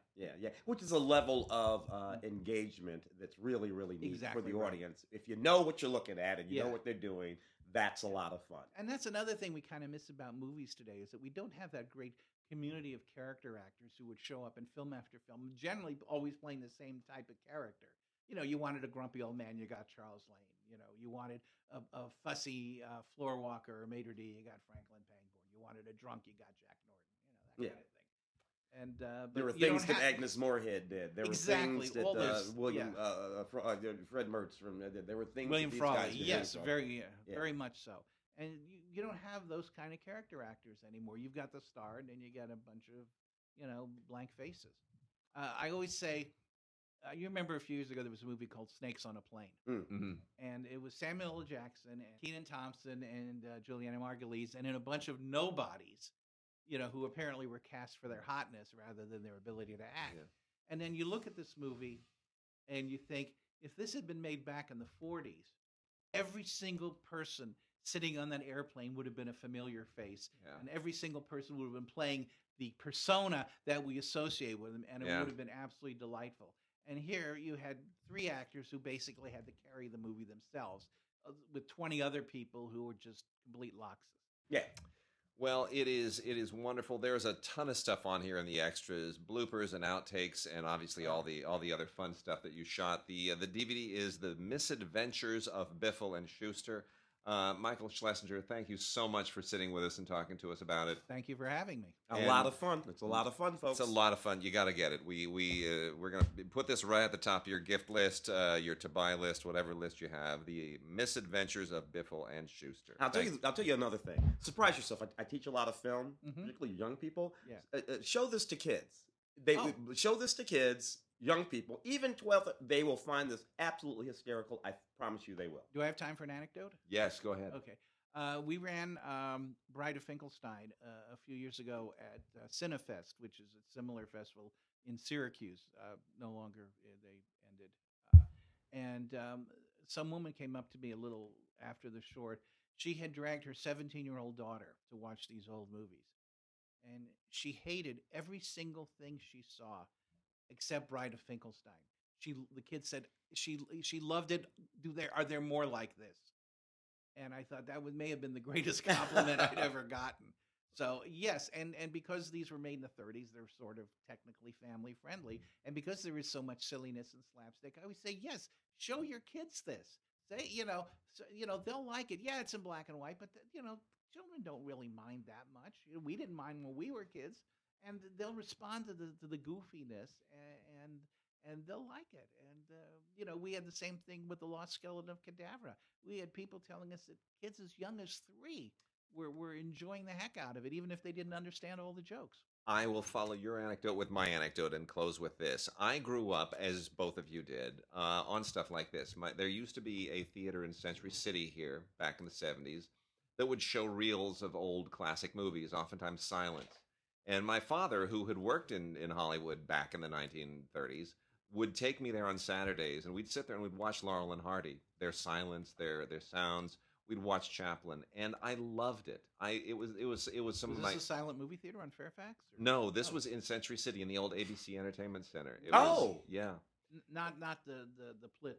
S4: Yeah. Which is a level of engagement that's really, really neat for the audience. If you know what you're looking at and you know what they're doing, that's a lot of fun.
S3: And that's another thing we kind of miss about movies today is that we don't have that great community of character actors who would show up in film after film, generally always playing the same type of character. You wanted a grumpy old man, you got Charles Lane. You wanted a fussy floor walker or maitre d', you got Franklin Pangborn. You wanted a drunk, you got Jack Norton. That kind of thing. And
S4: there were things that Agnes Moorehead did. There were things that William Fred Mertz from. There were things.
S3: William
S4: that these
S3: Frawley,
S4: guys did.
S3: yes, very much so. And you don't have those kind of character actors anymore. You've got the star, and then you get a bunch of blank faces. I always say, you remember a few years ago there was a movie called Snakes on a Plane, and it was Samuel L. Jackson and Kenan Thompson and Juliana Margulies, and then a bunch of nobodies, who apparently were cast for their hotness rather than their ability to act. Yeah. And then you look at this movie, and you think, if this had been made back in the 40s, every single person sitting on that airplane would have been a familiar face, and every single person would have been playing the persona that we associate with them, and it would have been absolutely delightful. And here you had three actors who basically had to carry the movie themselves, with 20 other people who were just complete loxes.
S1: Yeah. Well, it is wonderful. There's a ton of stuff on here in the extras, bloopers and outtakes, and obviously all the other fun stuff that you shot. The DVD is The Misadventures of Biffle and Shooster. Michael Schlesinger, thank you so much for sitting with us and talking to us about it.
S3: Thank you for having me.
S4: A lot of fun. It's a lot of fun, folks.
S1: It's a lot of fun. You got to get it. We're going to put this right at the top of your gift list, your to-buy list, whatever list you have. The Misadventures of Biffle and Shooster.
S4: I'll tell you another thing. Surprise yourself. I teach a lot of film, particularly young people.
S3: Yeah.
S4: Show this to kids. They show this to kids, young people, even 12. They will find this absolutely hysterical. I promise you, they will.
S3: Do I have time for an anecdote?
S4: Yes, go ahead.
S3: Okay. We ran Bride of Finkelstein a few years ago at Cinefest, which is a similar festival in Syracuse. No longer, they ended. And some woman came up to me a little after the short. She had dragged her 17-year-old daughter to watch these old movies. And she hated every single thing she saw except Bride of Finkelstein. The kid said she loved it. Are there more like this? And I thought that may have been the greatest compliment I'd ever gotten. So yes, and because these were made in the 30s, they're sort of technically family friendly, and because there is so much silliness and slapstick, I always say yes. Show your kids this. Say they'll like it. Yeah, it's in black and white, but children don't really mind that much. We didn't mind when we were kids, and they'll respond to the goofiness, and they'll like it. And we had the same thing with The Lost Skeleton of Cadavra. We had people telling us that kids as young as 3 were enjoying the heck out of it, even if they didn't understand all the jokes.
S1: I will follow your anecdote with my anecdote and close with this. I grew up, as both of you did, on stuff like this. There used to be a theater in Century City here back in the 70s that would show reels of old classic movies, oftentimes silent. And my father, who had worked in Hollywood back in the 1930s, would take me there on Saturdays, and we'd sit there and we'd watch Laurel and Hardy, their silence, their sounds. We'd watch Chaplin, and I loved it. It was some of my.
S3: Was this a silent movie theater on Fairfax?
S1: No, this was in Century City in the old ABC Entertainment Center. Yeah.
S3: Not the Plit.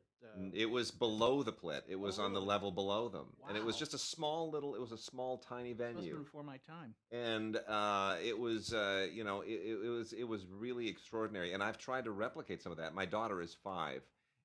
S1: It was below the Plit. It was on the level below them, and it was
S3: Wow.
S1: just a small tiny
S3: Must have
S1: venue.
S3: been before my time.
S1: And it was it was really extraordinary. And I've tried to replicate some of that. My daughter is 5.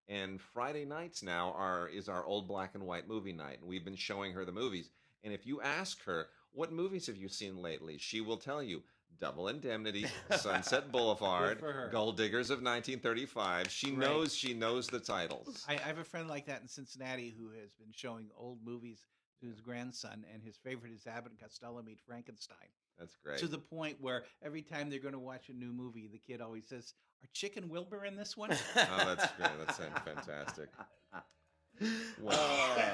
S1: And Friday nights now is our old black and white movie night, and we've been showing her the movies. And if you ask her, what movies have you seen lately, she will tell you Double Indemnity, Sunset Boulevard,
S3: Good for her.
S1: Gold Diggers of 1935. She knows the titles.
S3: I have a friend like that in Cincinnati who has been showing old movies to his grandson, and his favorite is Abbott and Costello Meet Frankenstein.
S1: That's great.
S3: To the point where every time they're going to watch a new movie, the kid always says, "Are Chicken Wilbur in this one?"
S1: Oh, that's great. That's fantastic.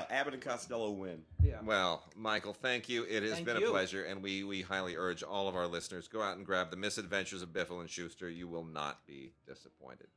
S4: Abbott and Costello win.
S3: Yeah.
S1: Well, Michael, thank you. It has
S3: Thank
S1: been
S3: you.
S1: a pleasure, and we highly urge all of our listeners, go out and grab The Misadventures of Biffle and Shooster. You will not be disappointed.